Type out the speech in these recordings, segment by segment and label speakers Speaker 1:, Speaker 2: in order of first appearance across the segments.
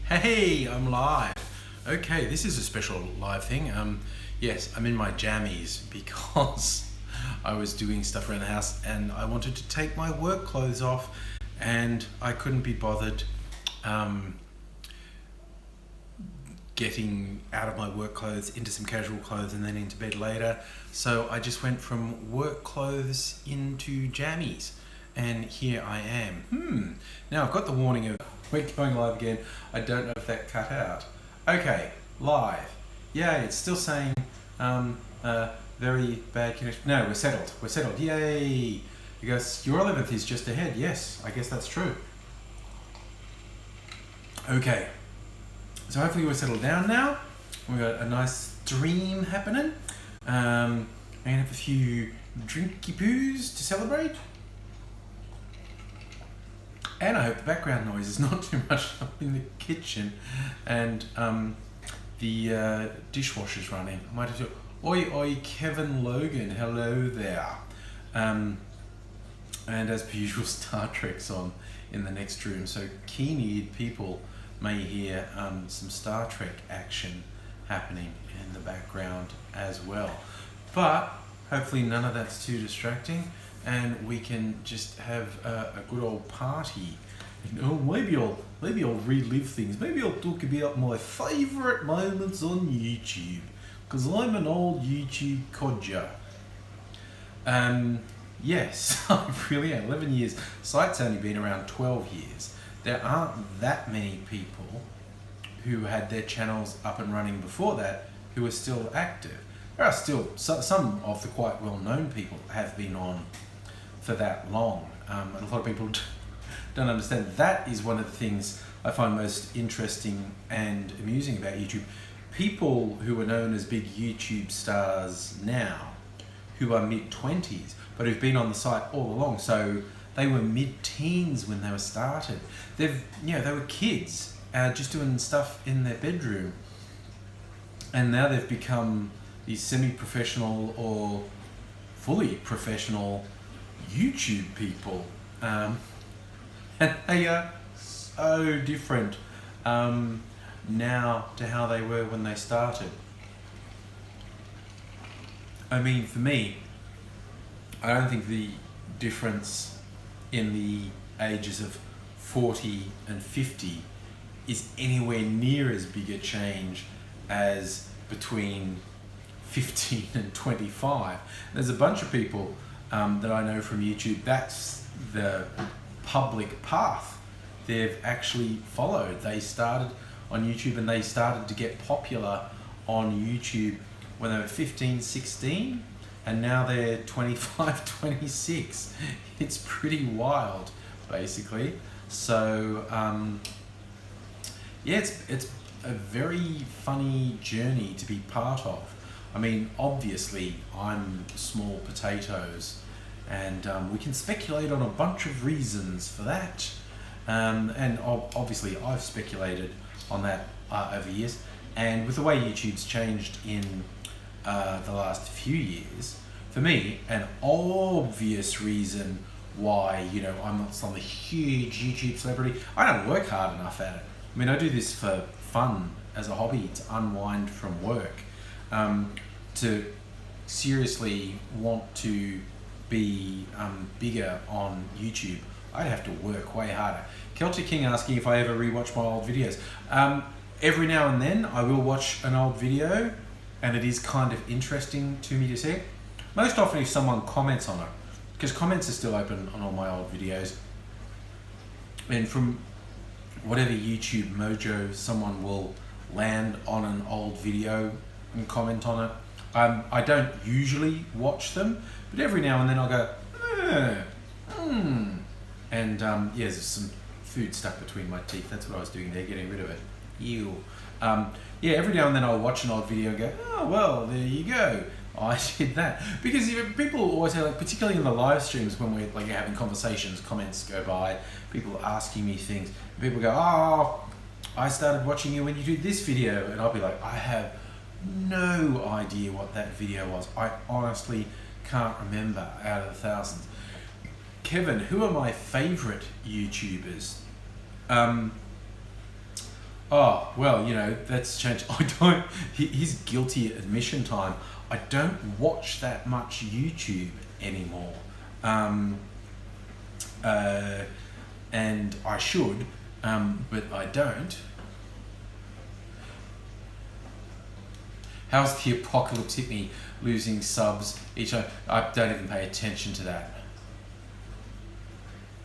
Speaker 1: Hey, I'm live. Okay, this is a special live thing. Yes, I'm in my jammies because I was doing stuff around the house and I wanted to take my work clothes off and I couldn't be bothered getting out of my work clothes into some casual clothes and then into bed later. So I just went from work clothes into jammies. And here I am. Now I've got the warning of we're going live again. I don't know if that cut out. Okay, live. Yay, it's still saying very bad connection. No, we're settled. We're settled. Yay. Because your 11th is just ahead. Yes, I guess that's true. Okay. So hopefully we're settled down now. We've got a nice stream happening. I'm gonna have a few drinky poos to celebrate. And I hope the background noise is not too much up in the kitchen and the dishwasher's running. I might have to, oi oi Kevin Logan, hello there. And as per usual, Star Trek's on in the next room, so keen-eared people may hear some Star Trek action happening in the background as well. But hopefully none of that's too distracting. And we can just have a good old party. You know, maybe I'll relive things. Maybe I'll talk about my favourite moments on YouTube, because I'm an old YouTube codger. Yes, I really am. 11 years. Site's only been around 12 years. There aren't that many people who had their channels up and running before that who are still active. There are still some of the quite well-known people have been on for that long, and a lot of people don't understand. That is one of the things I find most interesting and amusing about YouTube. People who are known as big YouTube stars now, who are mid-20s, but who've been on the site all along. So they were mid-teens when they were started. They were kids just doing stuff in their bedroom, and now they've become these semi-professional or fully professional YouTube people, and they are so different now to how they were when they started. I mean, for me, I don't think the difference in the ages of 40 and 50 is anywhere near as big a change as between 15 and 25. There's a bunch of people that I know from YouTube, that's the public path they've actually followed. They started on YouTube and they started to get popular on YouTube when they were 15, 16, and now they're 25, 26. It's pretty wild, basically. So, yeah, it's a very funny journey to be part of. I mean, obviously, I'm small potatoes, and we can speculate on a bunch of reasons for that. And obviously, I've speculated on that over years. And with the way YouTube's changed in the last few years, for me, an obvious reason why, you know, I'm not some huge YouTube celebrity. I don't work hard enough at it. I mean, I do this for fun, as a hobby, to unwind from work. To seriously want to be bigger on YouTube, I'd have to work way harder. Celtic King asking if I ever rewatch my old videos. Every now and then I will watch an old video, and it is kind of interesting to me to see. Most often if someone comments on it, because comments are still open on all my old videos. And from whatever YouTube mojo, someone will land on an old video and comment on it. I don't usually watch them, but every now and then I'll go, and yeah, there's some food stuck between my teeth. That's what I was doing there, getting rid of it. Ew. Yeah, every now and then I'll watch an old video and go, oh, well, there you go. I did that. Because people always say, like, particularly in the live streams when we're like having conversations, comments go by, people asking me things, and people go, oh, I started watching you when you did this video, and I'll be like, I have no idea what that video was. I honestly can't remember out of the thousands. Kevin, who are my favorite YouTubers? Oh, well, you know, that's changed. I don't, here's guilty admission time. I don't watch that much YouTube anymore. And I should, but I don't. How's the apocalypse hit me, losing subs each time? I don't even pay attention to that.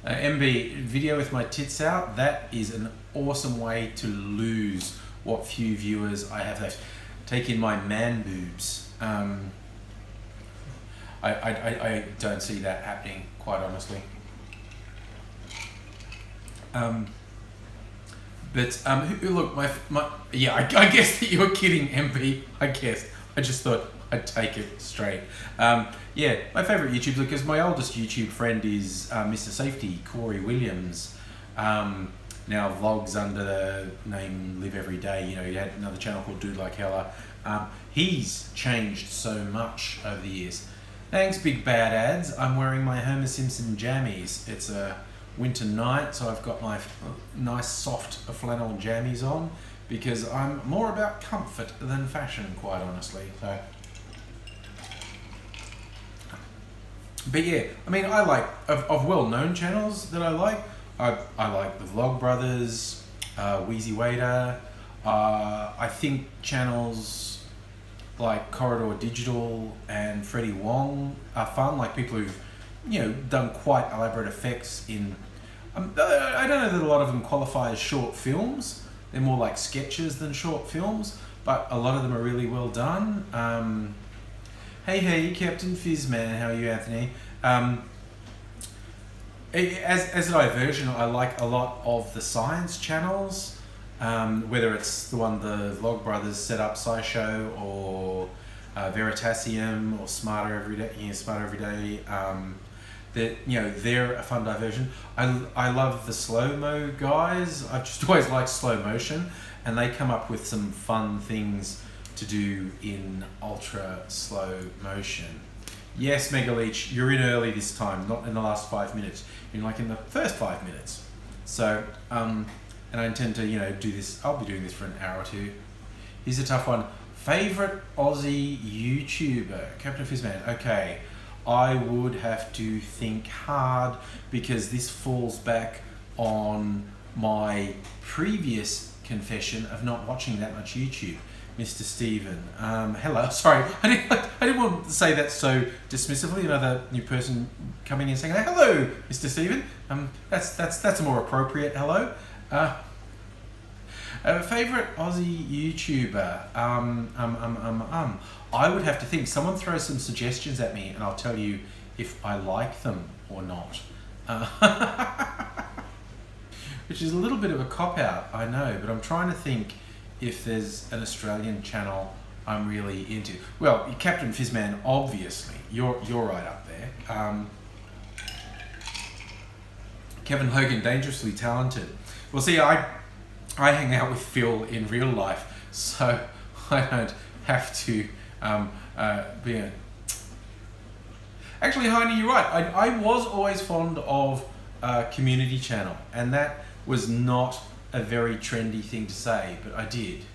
Speaker 1: MB, video with my tits out, that is an awesome way to lose what few viewers I have left. Take in my man boobs. I don't see that happening, quite honestly. Look, yeah, I guess that you were kidding, MP. I guess. I just thought I'd take it straight. Yeah, my favourite YouTuber, because my oldest YouTube friend is Mr. Safety, Corey Williams. Now vlogs under the name Live Every Day. You know, he had another channel called Dude Like Hella. He's changed so much over the years. Thanks, big bad ads. I'm wearing my Homer Simpson jammies. It's a winter night, so I've got my nice soft flannel jammies on because I'm more about comfort than fashion, quite honestly. So, but yeah, I mean, I like of well-known channels that I like. I like the Vlog Brothers, Wheezy Wader. I think channels like Corridor Digital and Freddie Wong are fun. Like people who've, you know, done quite elaborate effects in. I don't know that a lot of them qualify as short films. They're more like sketches than short films, but a lot of them are really well done. Hey, Captain Fizzman, how are you, Anthony? As a diversion, I like a lot of the science channels, whether it's the one the Vlog Brothers set up, SciShow, or Veritasium, or Smarter Every Day. That, you know, they're a fun diversion. I love the slow-mo guys. I've just always liked slow motion, and they come up with some fun things to do in ultra slow motion. Yes, Megaleech, you're in early this time, not in the last 5 minutes. You're like in the first 5 minutes. So, and I intend to, you know, do this. I'll be doing this for an hour or two. Here's a tough one. Favorite Aussie YouTuber? Captain Fizzman. Okay. I would have to think hard because this falls back on my previous confession of not watching that much YouTube. Mr. Steven. Hello. Sorry, I didn't want to say that so dismissively. Another new person coming in saying, hello, Mr. Steven. That's a more appropriate hello. Favorite Aussie YouTuber? I would have to think. Someone throw some suggestions at me and I'll tell you if I like them or not. Which is a little bit of a cop-out, I know, but I'm trying to think if there's an Australian channel I'm really into. Well, Captain Fizzman, obviously, you're right up there. Kevin Hogan, dangerously talented. Well, see, I hang out with Phil in real life, so I don't have to be a... Actually, Heine, you're right. I was always fond of Community Channel, and that was not a very trendy thing to say, but I did.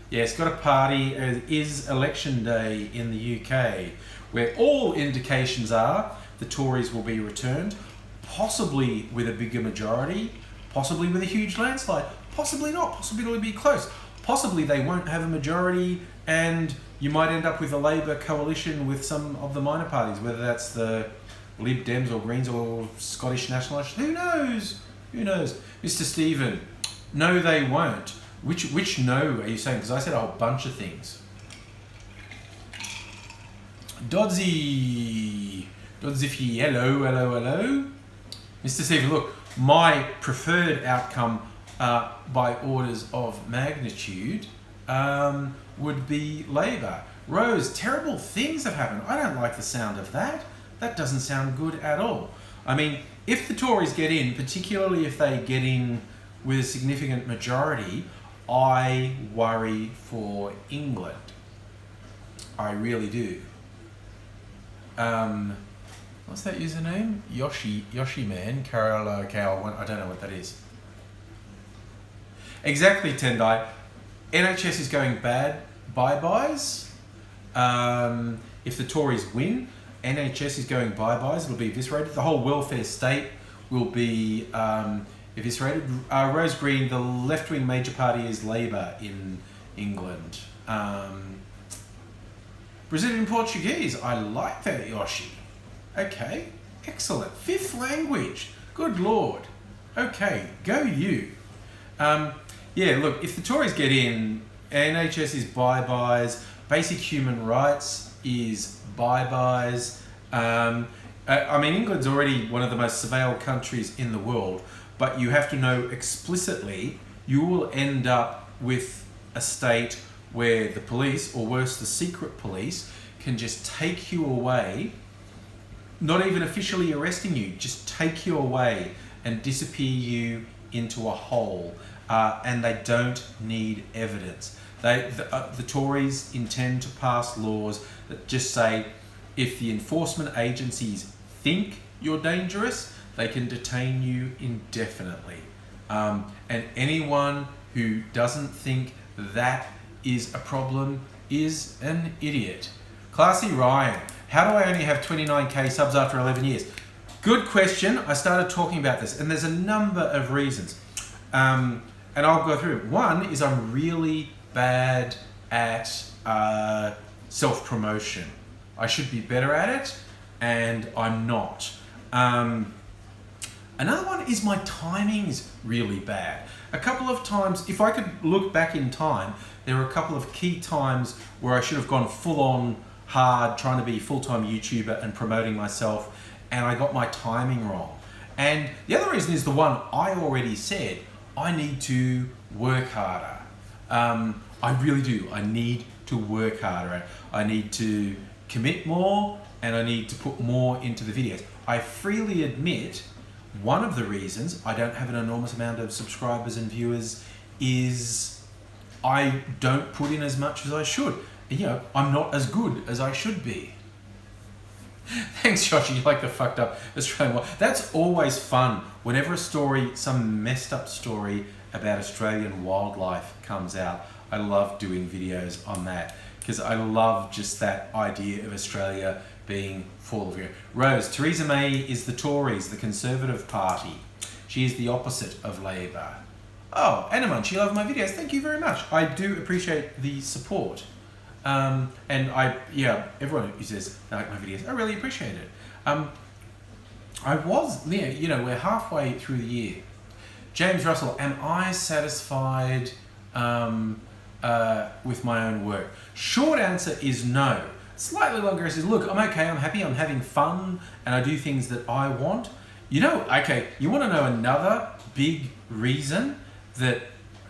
Speaker 1: Yeah, it's got a party. It is election day in the UK, where all indications are the Tories will be returned, possibly with a bigger majority, possibly with a huge landslide, possibly not, possibly it'll be close, possibly they won't have a majority and you might end up with a Labour coalition with some of the minor parties, whether that's the Lib Dems or Greens or Scottish Nationalists. Who knows? Who knows? Mr. Stephen, no they won't. Which no are you saying? Because I said a whole bunch of things. Dodsy, hello. Mr. Stephen, look, my preferred outcome by orders of magnitude would be Labour. Rose, terrible things have happened. I don't like the sound of that. That doesn't sound good at all. I mean, if the Tories get in, particularly if they get in with a significant majority, I worry for England. I really do. What's that username? Yoshi Man, Carol Cow. I don't know what that is. Exactly, Tendai. NHS is going bad. Bye-byes. If the Tories win, NHS is going bye-byes. It'll be eviscerated. The whole welfare state will be eviscerated. Rose Green, the left-wing major party is Labour in England. Brazilian Portuguese, I like that, Yoshi. Okay, excellent. 5th language. Good Lord. Okay, go you. Yeah, look, if the Tories get in, NHS is bye-byes, basic human rights is bye-byes. I mean, England's already one of the most surveilled countries in the world, but you have to know explicitly you will end up with a state where the police, or worse, the secret police, can just take you away, not even officially arresting you, just take you away and disappear you into a hole. And they don't need evidence. The Tories intend to pass laws that just say, if the enforcement agencies think you're dangerous, they can detain you indefinitely. And anyone who doesn't think that is a problem is an idiot. Classy Ryan, how do I only have 29k subs after 11 years? Good question. I started talking about this, and there's a number of reasons. And I'll go through it. One is I'm really bad at self-promotion. I should be better at it, and I'm not. Another one is my timing's really bad. A couple of times, if I could look back in time, there were a couple of key times where I should have gone full on hard, trying to be a full-time YouTuber and promoting myself, and I got my timing wrong. And the other reason is the one I already said. I need to work harder. I really do. I need to work harder. I need to commit more, and I need to put more into the videos. I freely admit one of the reasons I don't have an enormous amount of subscribers and viewers is I don't put in as much as I should. You know, I'm not as good as I should be. Thanks, Joshi. You like the fucked up Australian one. That's always fun. Whenever a story, some messed up story about Australian wildlife comes out, I love doing videos on that because I love just that idea of Australia being full of you. Rose, Theresa May is the Tories, the Conservative Party. She is the opposite of Labour. Oh, Anaman, she loved my videos. Thank you very much. I do appreciate the support. And everyone who says they like my videos, I really appreciate it. We're halfway through the year. James Russell, am I satisfied with my own work? Short answer is no. Slightly longer is, look, I'm okay, I'm happy, I'm having fun, and I do things that I want. You want to know another big reason that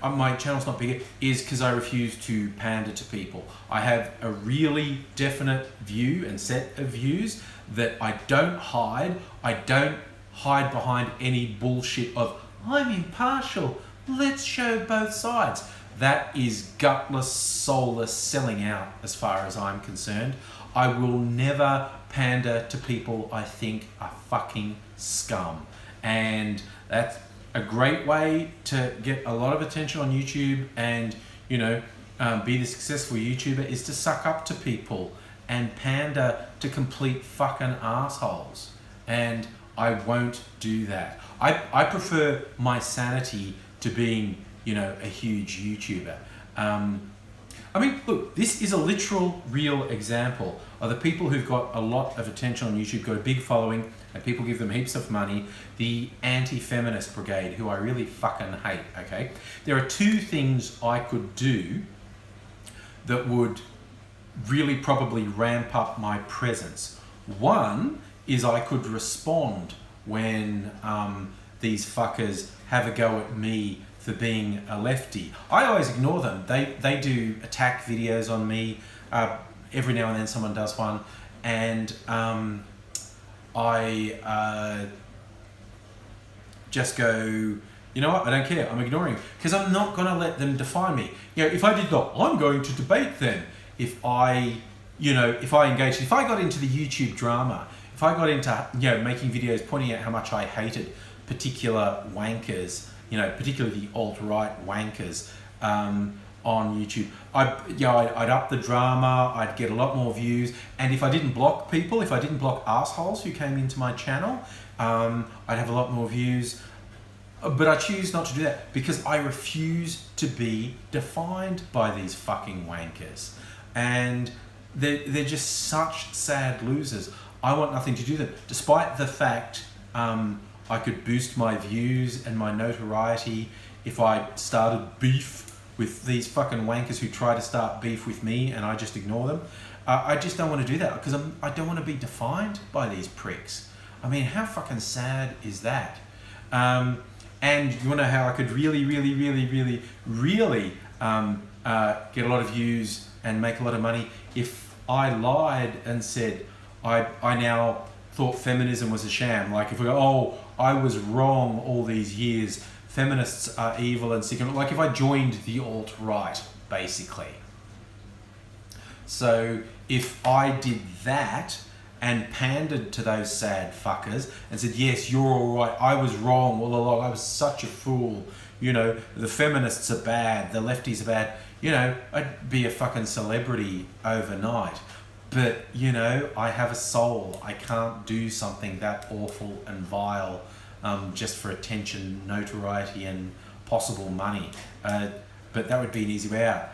Speaker 1: my channel's not bigger is because I refuse to pander to people. I have a really definite view and set of views that I don't hide. I don't hide behind any bullshit of, I'm impartial, let's show both sides. That is gutless, soulless selling out as far as I'm concerned. I will never pander to people I think are fucking scum. And that's a great way to get a lot of attention on YouTube and, be the successful YouTuber is to suck up to people and pander to complete fucking assholes. And I won't do that. I prefer my sanity to being, a huge YouTuber. Look, this is a literal, real example of the people who've got a lot of attention on YouTube, got a big following, and people give them heaps of money. The anti-feminist brigade, who I really fucking hate, okay? There are two things I could do that would really probably ramp up my presence. One is I could respond when these fuckers have a go at me for being a lefty. I always ignore them. They do attack videos on me. Every now and then someone does one, and I just go, you know what, I don't care, I'm ignoring, because I'm not going to let them define me. If I did not, I'm going to debate them. If I engaged, if I got into the YouTube drama, if I got into, making videos pointing out how much I hated particular wankers you know, particularly the alt-right wankers on YouTube. I'd up the drama, I'd get a lot more views, and if I didn't block people, if I didn't block assholes who came into my channel, I'd have a lot more views. But I choose not to do that because I refuse to be defined by these fucking wankers. And they're just such sad losers. I want nothing to do with them, despite the fact I could boost my views and my notoriety if I started beef with these fucking wankers who try to start beef with me and I just ignore them. I just don't want to do that because I don't want to be defined by these pricks. I mean, how fucking sad is that? And you want to know how I could really get a lot of views and make a lot of money? If I lied and said I now thought feminism was a sham. Like if we go, oh, I was wrong all these years, feminists are evil and sick. Like if I joined the alt-right, basically. So if I did that and pandered to those sad fuckers and said, yes, you're all right, I was wrong all along, I was such a fool, you know, the feminists are bad, the lefties are bad, you know, I'd be a fucking celebrity overnight. But, you know, I have a soul. I can't do something that awful and vile just for attention, notoriety and possible money. But that would be an easy way out.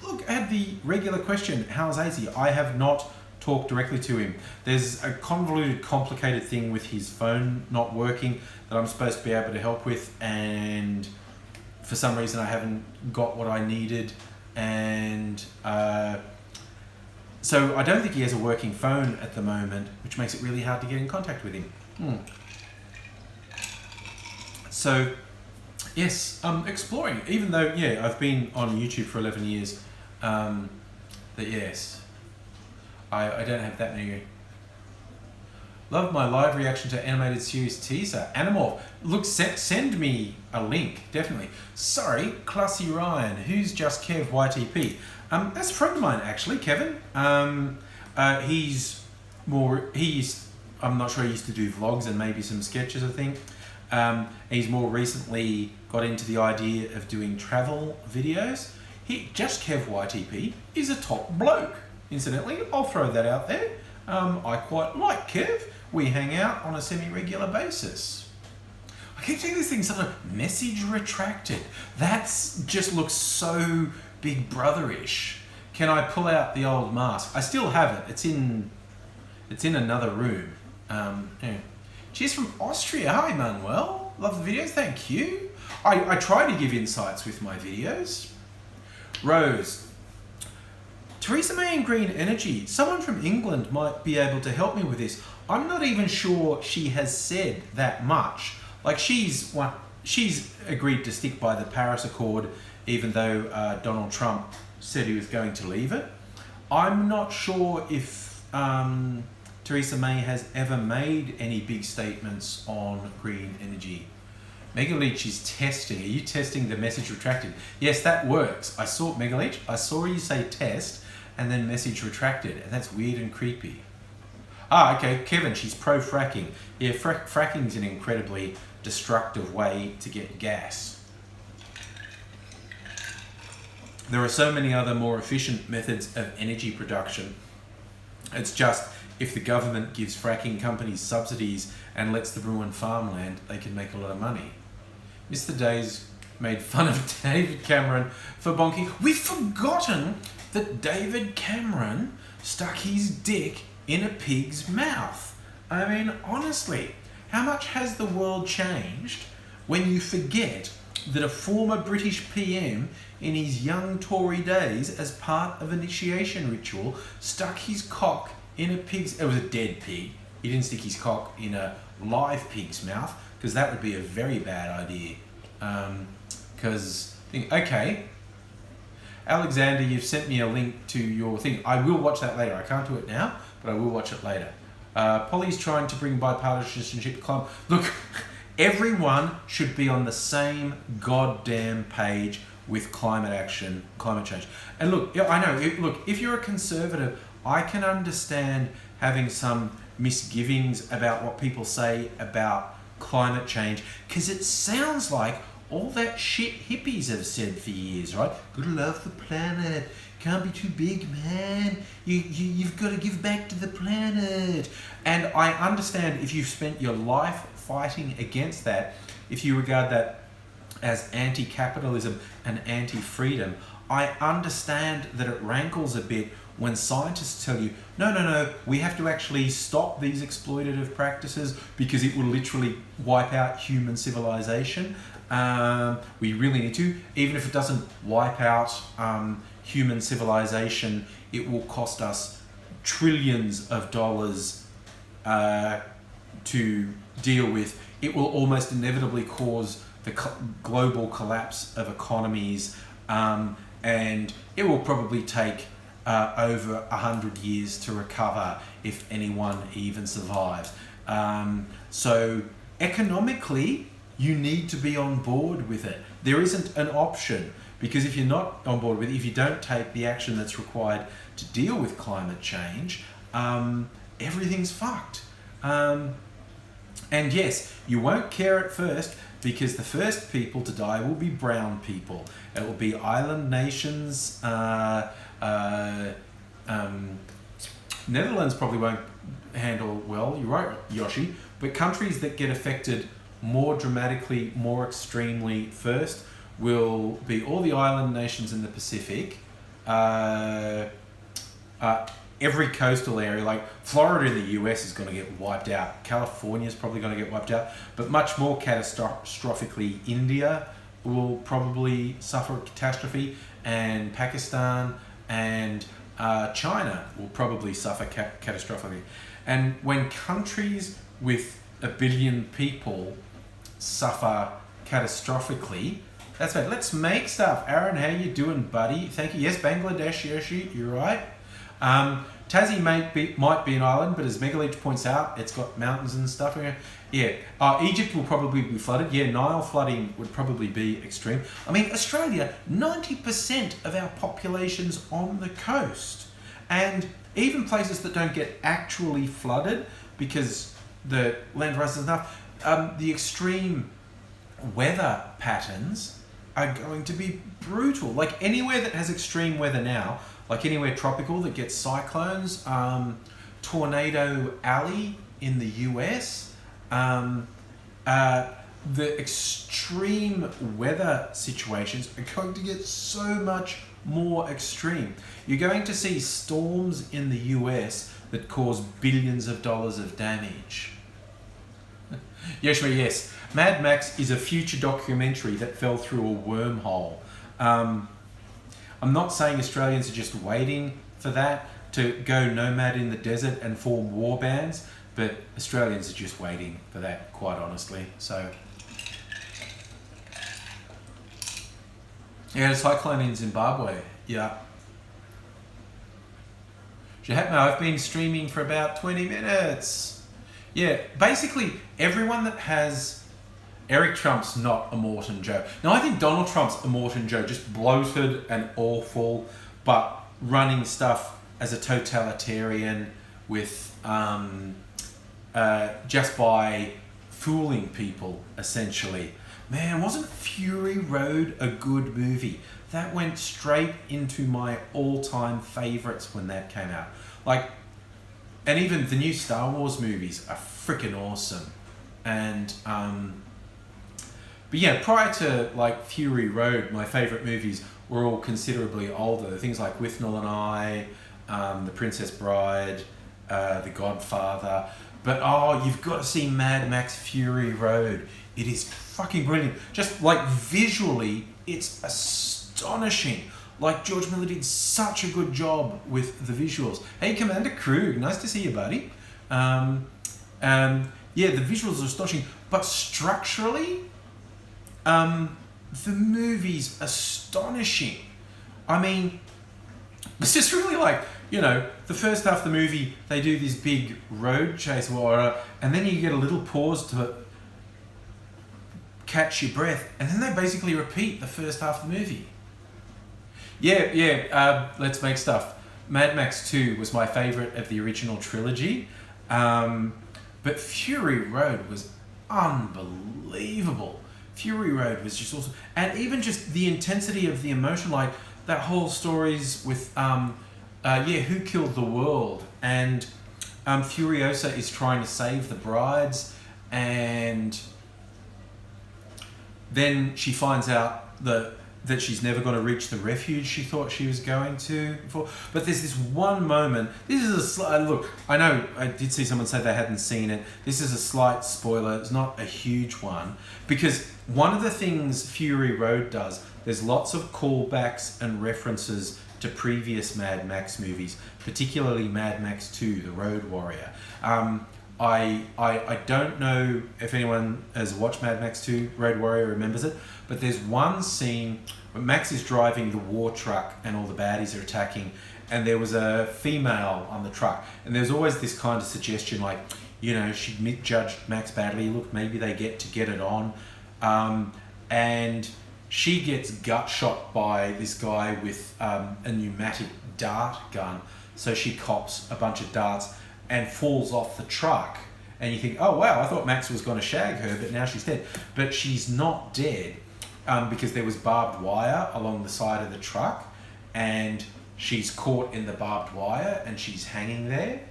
Speaker 1: Look, I had the regular question, how's Aussie? I have not talked directly to him. There's a convoluted, complicated thing with his phone not working that I'm supposed to be able to help with, and for some reason I haven't got what I needed, and so I don't think he has a working phone at the moment, which makes it really hard to get in contact with him. So yes, exploring, even though, yeah, I've been on YouTube for 11 years, that yes, I don't have that many. Love my live reaction to animated series teaser. Animorph. Look, send me a link, definitely. Sorry, Classy Ryan, who's just Kev YTP. That's a friend of mine, actually, Kevin. I'm not sure, he used to do vlogs and maybe some sketches, I think. He's more recently got into the idea of doing travel videos. Just Kev YTP is a top bloke. Incidentally, I'll throw that out there. I quite like Kev. We hang out on a semi-regular basis. I keep seeing this thing, something message retracted. That's just looks so Big Brother-ish. Can I pull out the old mask? I still have it. It's in another room. Yeah. Cheers from Austria. Hi, Manuel. Love the videos. Thank you. I try to give insights with my videos. Rose. Theresa May and Green Energy. Someone from England might be able to help me with this. I'm not even sure she has said that much. Like she's agreed to stick by the Paris Accord, even though Donald Trump said he was going to leave it. I'm not sure if Theresa May has ever made any big statements on green energy. Megaleech is testing. Are you testing the message retracted? Yes, that works. I saw Megaleech. I saw you say test and then message retracted, and that's weird and creepy. Ah, okay, Kevin, she's pro-fracking. Yeah, fracking's an incredibly destructive way to get gas. There are so many other more efficient methods of energy production. It's just, if the government gives fracking companies subsidies and lets them ruin farmland, they can make a lot of money. Mr. Days made fun of David Cameron for bonking. We've forgotten that David Cameron stuck his dick in a pig's mouth. I mean, honestly, how much has the world changed when you forget that a former British PM in his young Tory days, as part of initiation ritual, stuck his cock in a pig's... It was a dead pig. He didn't stick his cock in a live pig's mouth, because that would be a very bad idea. Okay, Alexander, you've sent me a link to your thing. I will watch that later. I can't do it now, but I will watch it later. Polly's trying to bring bipartisanship to climate. Look, everyone should be on the same goddamn page with climate action, climate change. And look, I know, look, if you're a conservative, I can understand having some misgivings about what people say about climate change, because it sounds like all that shit hippies have said for years, right? Gotta love the planet. Can't be too big, man. You've got to give back to the planet. And I understand if you've spent your life fighting against that, if you regard that as anti-capitalism and anti-freedom, I understand that it rankles a bit when scientists tell you, no, we have to actually stop these exploitative practices because it will literally wipe out human civilization. We really need to. Even if it doesn't wipe out human civilization, it will cost us trillions of dollars to deal with. It will almost inevitably cause the global collapse of economies, and it will probably take over 100 years to recover if anyone even survives. So economically, you need to be on board with it. There isn't an option, because if you're not on board with it, if you don't take the action that's required to deal with climate change, everything's fucked. And yes, you won't care at first, because the first people to die will be brown people. It will be island nations. Netherlands probably won't handle well, you're right, Yoshi, but countries that get affected more dramatically, more extremely first will be all the island nations in the Pacific, every coastal area, like Florida in the US is going to get wiped out, California is probably going to get wiped out, but much more catastrophically, India will probably suffer a catastrophe, and Pakistan and China will probably suffer catastrophically. And when countries with 1 billion people suffer catastrophically, that's bad. Let's make stuff. Aaron, how you doing, buddy? Thank you. Yes, Bangladesh, Yoshi, you're right. Tassie might be an island, but as Megaleech points out, it's got mountains and stuff. Yeah. Egypt will probably be flooded. Yeah, Nile flooding would probably be extreme. I mean, Australia, 90% of our population's on the coast. And even places that don't get actually flooded because the land rises enough, the extreme weather patterns are going to be brutal. Like anywhere that has extreme weather now, like anywhere tropical that gets cyclones, Tornado Alley in the US, the extreme weather situations are going to get so much more extreme. You're going to see storms in the US that cause billions of dollars of damage. Yoshua, yes. Mad Max is a future documentary that fell through a wormhole. I'm not saying Australians are just waiting for that to go nomad in the desert and form war bands, but Australians are just waiting for that, quite honestly. So, yeah, a cyclone in Zimbabwe. Yeah. Shahatma, I've been streaming for about 20 minutes. Yeah, basically everyone that has... Eric Trump's not a Morton Joe. Now, I think Donald Trump's a Morton Joe, just bloated and awful, but running stuff as a totalitarian with just by fooling people, essentially. Man, wasn't Fury Road a good movie? That went straight into my all-time favorites when that came out. Like, and even the new Star Wars movies are freaking awesome. And, but yeah, prior to like Fury Road, my favourite movies were all considerably older. Things like Withnell and I, The Princess Bride, The Godfather. But oh, you've got to see Mad Max Fury Road. It is fucking brilliant. Just like visually, it's astonishing. Like George Miller did such a good job with the visuals. Hey, Commander Krug, nice to see you, buddy. Yeah, the visuals are astonishing, but structurally, the movie's astonishing. I mean, it's just really like, you know, the first half of the movie, they do this big road chase, and then you get a little pause to catch your breath, and then they basically repeat the first half of the movie. Yeah, let's make stuff. Mad Max 2 was my favourite of the original trilogy, but Fury Road was unbelievable. Fury Road was just awesome. And even just the intensity of the emotion, like that whole stories with, Who Killed the World? And Furiosa is trying to save the brides, and then she finds out that she's never going to reach the refuge she thought she was going to before. But there's this one moment. This is look. I know I did see someone say they hadn't seen it. This is a slight spoiler. It's not a huge one, because one of the things Fury Road does, there's lots of callbacks and references to previous Mad Max movies, particularly Mad Max 2, The Road Warrior. I don't know if anyone has watched Mad Max 2, Road Warrior, remembers it, but there's one scene where Max is driving the war truck and all the baddies are attacking, and there was a female on the truck, and there's always this kind of suggestion like, she judged Max badly, look, maybe they get to get it on, and she gets gut shot by this guy with a pneumatic dart gun, so she cops a bunch of darts and falls off the truck, and you think, oh wow, I thought Max was going to shag her, but now she's dead. But she's not dead, because there was barbed wire along the side of the truck, and she's caught in the barbed wire and she's hanging there.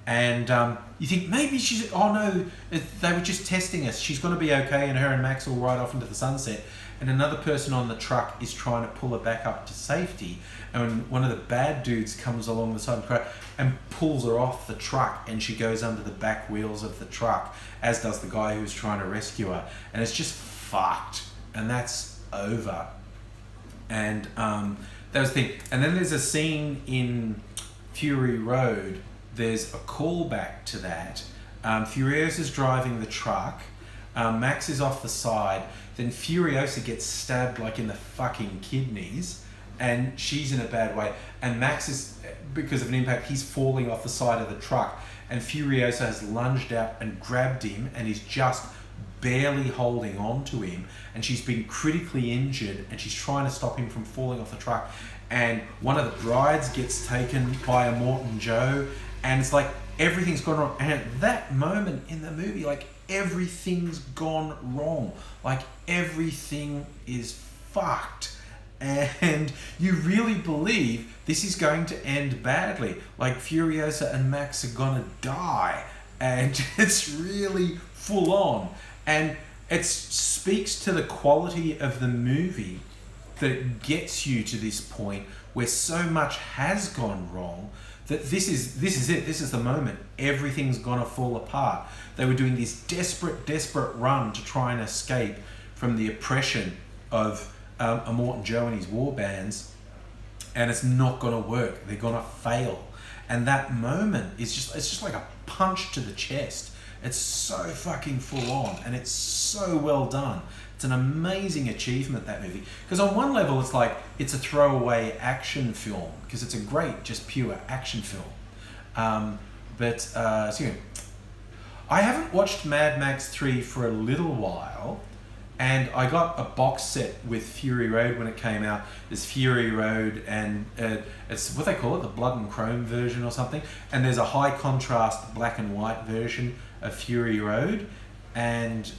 Speaker 1: And you think maybe she's, oh no, they were just testing us, she's going to be okay, and her and Max will ride off into the sunset. And another person on the truck is trying to pull her back up to safety, and one of the bad dudes comes along the side of the truck and pulls her off the truck, and she goes under the back wheels of the truck, as does the guy who's trying to rescue her, and it's just fucked, and that's over. And that was the thing. And then there's a scene in Fury Road, there's a callback to that. Furiosa's driving the truck, Max is off the side, then Furiosa gets stabbed like in the fucking kidneys, and she's in a bad way, and Max is, because of an impact, he's falling off the side of the truck, and Furiosa has lunged out and grabbed him and is just barely holding on to him, and she's been critically injured, and she's trying to stop him from falling off the truck, and one of the brides gets taken by a Morton Joe, and it's like everything's gone wrong. And at that moment in the movie, like, everything's gone wrong, like everything is fucked, and you really believe this is going to end badly, like Furiosa and Max are gonna die, and it's really full on, and it speaks to the quality of the movie that it gets you to this point where so much has gone wrong that this is it. This is the moment. Everything's gonna fall apart. They were doing this desperate run to try and escape from the oppression of a Morton Joe and his war bands, and it's not gonna work. They're gonna fail. And that moment is just like a punch to the chest. It's so fucking full on, and it's so well done. It's an amazing achievement, that movie. Because on one level, it's like, it's a throwaway action film, because it's a great, just pure action film. So I haven't watched Mad Max 3 for a little while, and I got a box set with Fury Road when it came out. There's Fury Road, and it's what they call it, the blood and chrome version or something, and there's a high contrast black and white version of Fury Road, and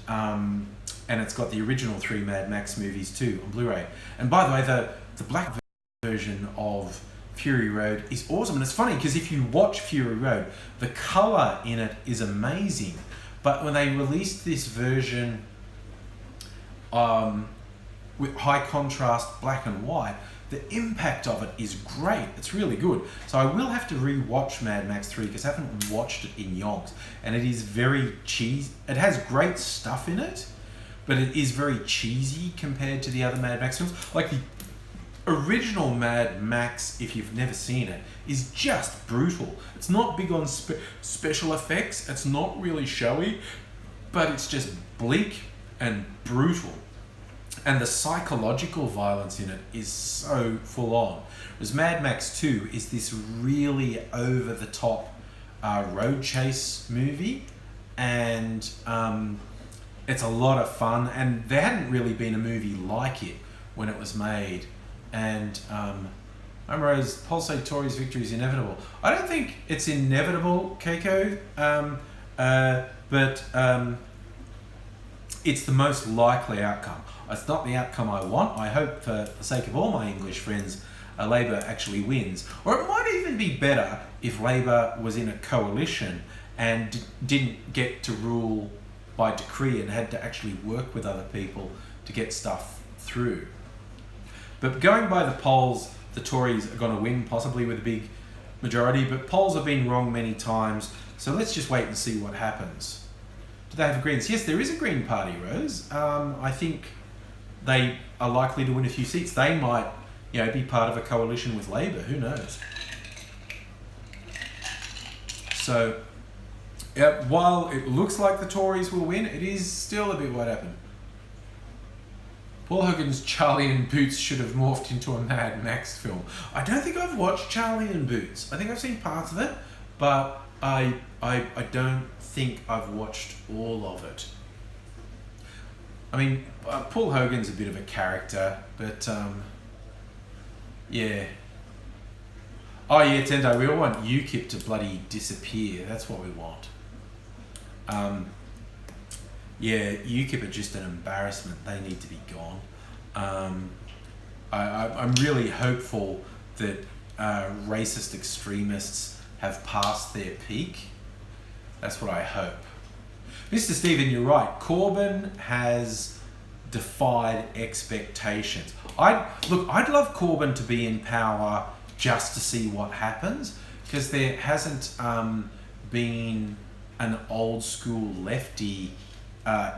Speaker 1: it's got the original 3 Mad Max movies too on Blu-ray. And by the way, the black version of Fury Road is awesome. And it's funny because if you watch Fury Road, the color in it is amazing, but when they released this version with high contrast black and white, the impact of it is great. It's really good. So I will have to re-watch Mad Max 3 because I haven't watched it in yonks, and it is very cheesy. It has great stuff in it, but it is very cheesy compared to the other Mad Max films. Like the original Mad Max, if you've never seen it, is just brutal. It's not big on special effects. It's not really showy, but it's just bleak and brutal. And the psychological violence in it is so full on. Whereas Mad Max 2 is this really over-the-top road chase movie, and it's a lot of fun, and there hadn't really been a movie like it when it was made. And Amoro's Pulsate Tori's victory is inevitable. I don't think it's inevitable, Keiko, but it's the most likely outcome. It's not the outcome I want. I hope, for the sake of all my English friends, Labor actually wins. Or it might even be better if Labor was in a coalition and didn't get to rule by decree and had to actually work with other people to get stuff through. But going by the polls, the Tories are going to win, possibly with a big majority, but polls have been wrong many times, so let's just wait and see what happens. Do they have Greens? Yes, there is a Green Party, Rose. I think they are likely to win a few seats. They might, be part of a coalition with Labor. Who knows? So, while it looks like the Tories will win, it is still a bit wide open. Paul Hogan's Charlie and Boots should have morphed into a Mad Max film. I don't think I've watched Charlie and Boots. I think I've seen parts of it, but I don't think I've watched all of it. I mean, Paul Hogan's a bit of a character, but yeah. Oh yeah, Tendo, we all want UKIP to bloody disappear. That's what we want. Yeah, UKIP are just an embarrassment. They need to be gone. I'm really hopeful that racist extremists have passed their peak. That's what I hope. Mr. Stephen, you're right. Corbyn has defied expectations. I'd love Corbyn to be in power just to see what happens, because there hasn't been an old school lefty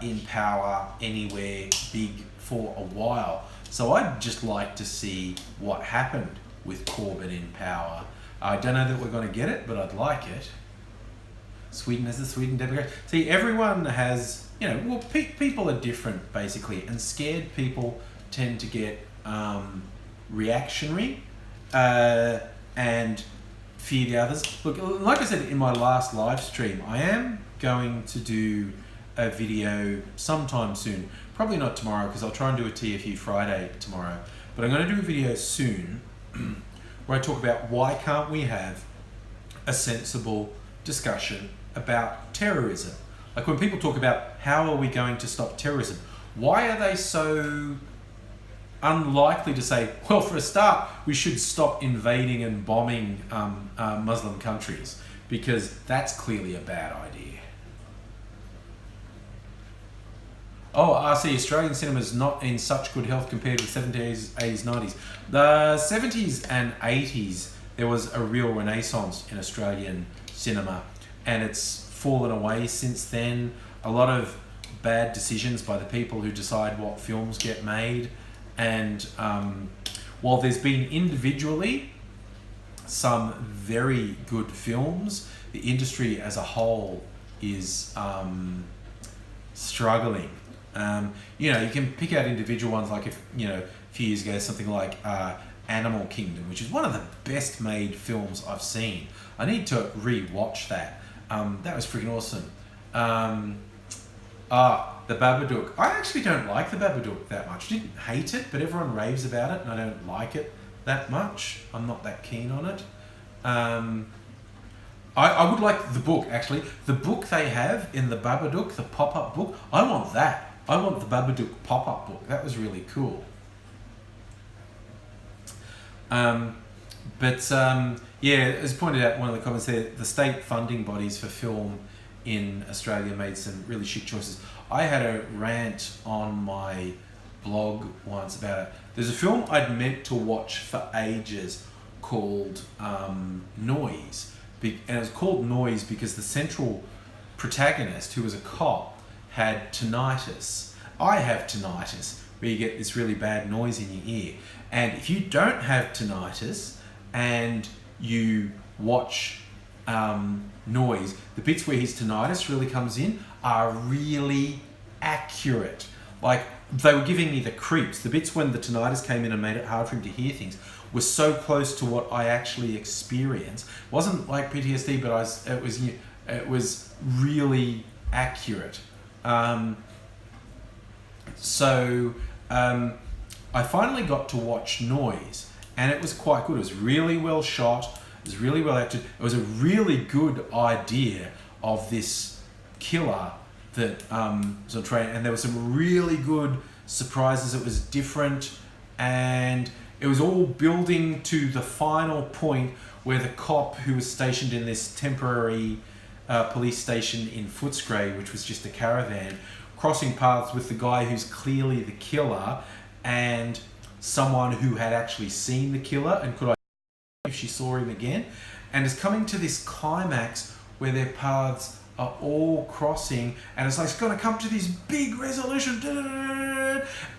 Speaker 1: in power anywhere big for a while. So I'd just like to see what happened with Corbyn in power. I don't know that we're going to get it, but I'd like it. Sweden has the Sweden Democrat. See, everyone has, people are different basically, and scared people tend to get reactionary and fear the others. Look, like I said in my last live stream, I am going to do a video sometime soon. Probably not tomorrow, because I'll try and do a TFU Friday tomorrow. But I'm going to do a video soon where I talk about why can't we have a sensible discussion about terrorism. Like when people talk about how are we going to stop terrorism, why are they so unlikely to say, well, for a start, we should stop invading and bombing Muslim countries, because that's clearly a bad idea. Oh, RC, Australian cinema's not in such good health compared with 70s, 80s, 90s. The 70s and 80s, there was a real renaissance in Australian cinema, and it's fallen away since then. A lot of bad decisions by the people who decide what films get made, and while there's been individually some very good films, the industry as a whole is struggling. You can pick out individual ones, like if, a few years ago, something like Animal Kingdom, which is one of the best made films I've seen. I need to re-watch that. That was freaking awesome. The Babadook. I actually don't like the Babadook that much. Didn't hate it, but everyone raves about it, and I don't like it that much. I'm not that keen on it. I would like the book, actually. The book they have in the Babadook, the pop-up book, I want that. I want the Babadook pop-up book. That was really cool. Yeah, as pointed out in one of the comments there, the state funding bodies for film in Australia made some really shit choices. I had a rant on my blog once about it. There's a film I'd meant to watch for ages called Noise. And it was called Noise because the central protagonist, who was a cop, had tinnitus. I have tinnitus, where you get this really bad noise in your ear. And if you don't have tinnitus and you watch Noise, the bits where his tinnitus really comes in are really accurate. Like, they were giving me the creeps. The bits when the tinnitus came in and made it hard for him to hear things were so close to what I actually experienced. It wasn't like PTSD, but it was really accurate. I finally got to watch Noise, and it was quite good. It was really well shot. It was really well acted. It was a really good idea of this killer that was on train, and there were some really good surprises. It was different, and it was all building to the final point where the cop who was stationed in this temporary police station in Footscray, which was just a caravan, crossing paths with the guy who's clearly the killer and someone who had actually seen the killer and could identify if she saw him again, and is coming to this climax where their paths are all crossing, and it's like it's going to come to this big resolution,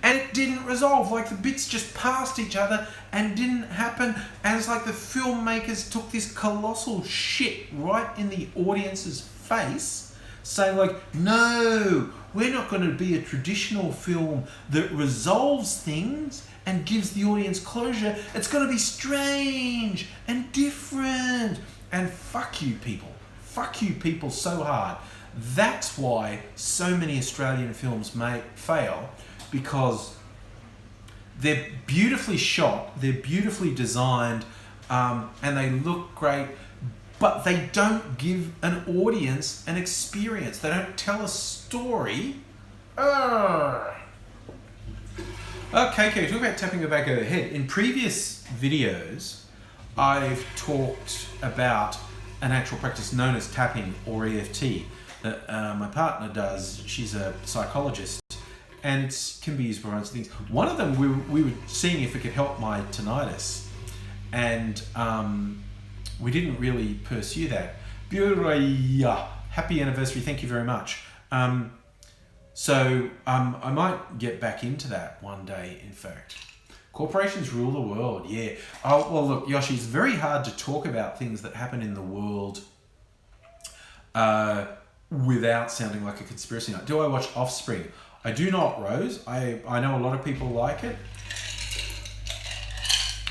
Speaker 1: and it didn't resolve. Like the bits just passed each other and didn't happen, and it's like the filmmakers took this colossal shit right in the audience's face, saying like, no, we're not going to be a traditional film that resolves things and gives the audience closure. It's going to be strange and different, and fuck you people. Fuck you people so hard. That's why so many Australian films may fail, because they're beautifully shot, they're beautifully designed, and they look great, but they don't give an audience an experience. They don't tell a story. Okay, talk about tapping the back of the head. In previous videos, I've talked about an actual practice known as tapping or EFT that my partner does. She's a psychologist, and it can be used for a bunch of things. One of them, we were seeing if it could help my tinnitus, and we didn't really pursue that. Happy anniversary, thank you very much. So I might get back into that one day, in fact. Corporations rule the world, yeah. Oh, well, look, Yoshi, it's very hard to talk about things that happen in the world without sounding like a conspiracy nut. Do I watch Offspring? I do not, Rose. I know a lot of people like it.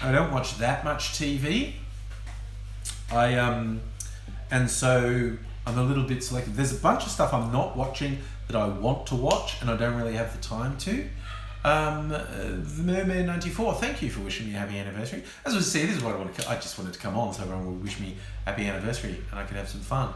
Speaker 1: I don't watch that much TV. And so I'm a little bit selective. There's a bunch of stuff I'm not watching that I want to watch, and I don't really have the time to. The Merman 94, thank you for wishing me a happy anniversary. As I say, this is what I just wanted to come on so everyone would wish me happy anniversary and I could have some fun.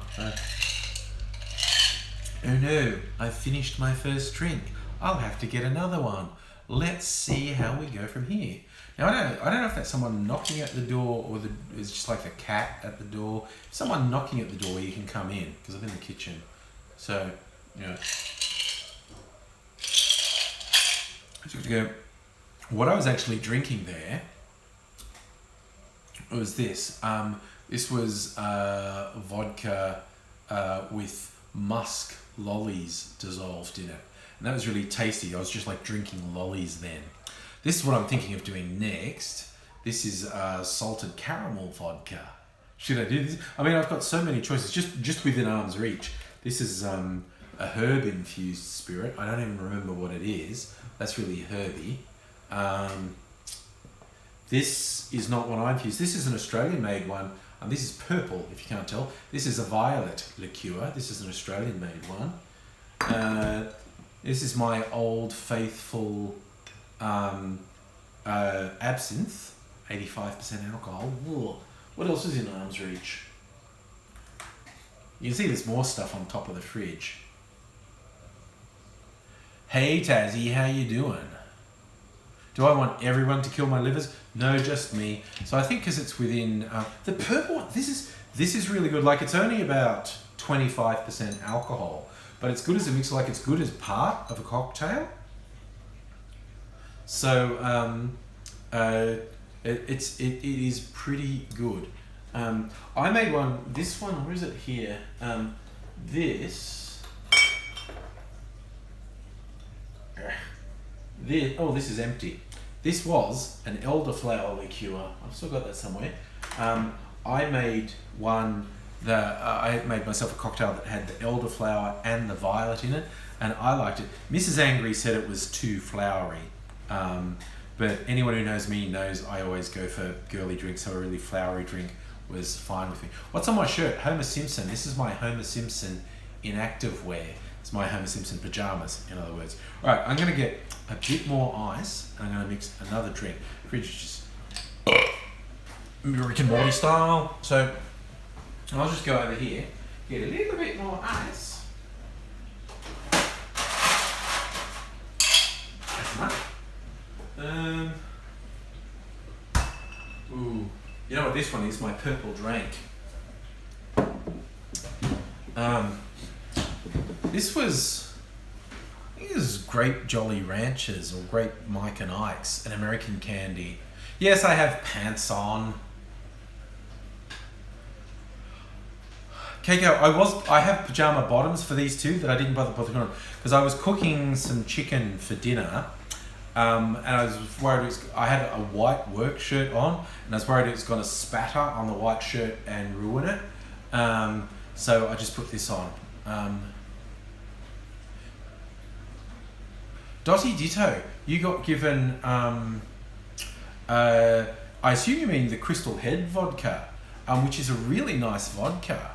Speaker 1: Oh no, I've finished my first drink. I'll have to get another one. Let's see how we go from here. Now I don't know if that's someone knocking at the door or it's just like the cat at the door. If someone knocking at the door, you can come in because I'm in the kitchen. So, you know. What I was actually drinking there was this. This was vodka with musk lollies dissolved in it. And that was really tasty. I was just like drinking lollies then. This is what I'm thinking of doing next. This is salted caramel vodka. Should I do this? I mean, I've got so many choices just within arm's reach. This is a herb infused spirit. I don't even remember what it is. That's really herby. This is not one I've used. This is an Australian made one. And this is purple, if you can't tell. This is a violet liqueur. This is an Australian made one. This is my old faithful absinthe, 85% alcohol. Whoa. What else is in arm's reach? You can see there's more stuff on top of the fridge. Hey Tazzy, how you doing? Do I want everyone to kill my livers? No, just me. So I think because it's within the purple one, this is really good. Like it's only about 25% alcohol, but it's good as a mixer. Like it's good as part of a cocktail. So it is pretty good. I made one. This one, where is it here? This is empty. This was an elderflower liqueur. I've still got that somewhere. I made one that I made myself a cocktail that had the elderflower and the violet in it, and I liked it. Mrs. Angry said it was too flowery, but anyone who knows me knows I always go for girly drinks, so a really flowery drink was fine with me. What's on my shirt? Homer Simpson. This is my Homer Simpson in activewear. It's my Homer Simpson pajamas, in other words. All right, I'm going to get a bit more ice, and I'm going to mix another drink. Fridge is just Rick and Morty style. So I'll just go over here, get a little bit more ice. Ooh, you know what this one is? My purple drink. This was, I think it was Grape Jolly Ranchers or Grape Mike and Ike's, an American candy. Yes, I have pants on. Keiko, I have pajama bottoms for these two that I didn't bother putting on because I was cooking some chicken for dinner, and I was worried I had a white work shirt on, and I was worried it was going to spatter on the white shirt and ruin it. So I just put this on. Dottie Ditto, you got given. I assume you mean the Crystal Head vodka, which is a really nice vodka.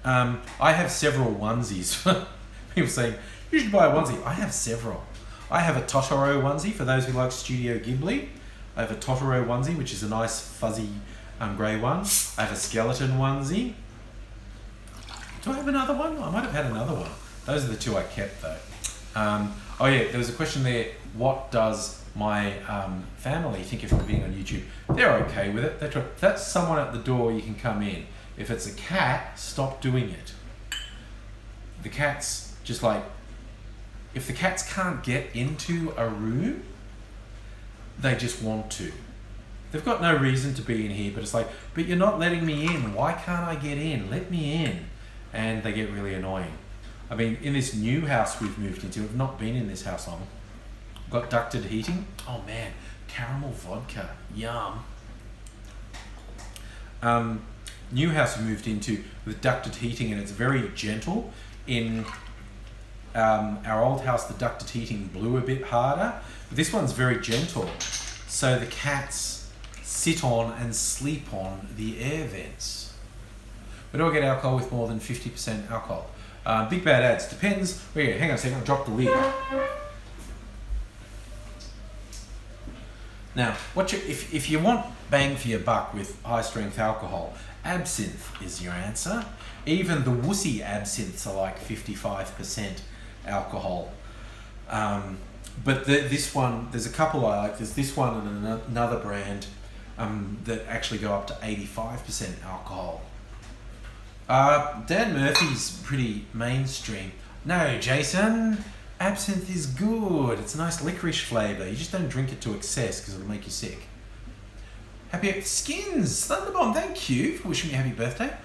Speaker 1: I have several onesies. People saying, you should buy a onesie. I have several. I have a Totoro onesie for those who like Studio Ghibli. I have a Totoro onesie, which is a nice fuzzy grey one. I have a skeleton onesie. Do I have another one? I might have had another one. Those are the two I kept though. Oh yeah, there was a question there. What does my family think of being on YouTube? They're okay with it. If that's someone at the door, you can come in. If it's a cat, stop doing it. The cat's just like, if the cats can't get into a room, they just want to. They've got no reason to be in here, but it's like, but you're not letting me in. Why can't I get in? Let me in. And they get really annoying. I mean, in this new house we've moved into, we've not been in this house long. Got ducted heating. Oh man, caramel vodka, yum. New house we moved into with ducted heating, and it's very gentle. In our old house, the ducted heating blew a bit harder, but this one's very gentle. So the cats sit on and sleep on the air vents. We don't get alcohol with more than 50% alcohol. Big bad ads, depends. Wait, hang on a second, I'll drop the lid. Now, if you want bang for your buck with high strength alcohol, absinthe is your answer. Even the wussy absinthes are like 55% alcohol. But this one, there's a couple I like. There's this one and another brand that actually go up to 85% alcohol. Dan Murphy's pretty mainstream. No, Jason, absinthe is good. It's a nice licorice flavour. You just don't drink it to excess because it'll make you sick. Happy Skins, Thunderbomb, thank you for wishing me a happy birthday.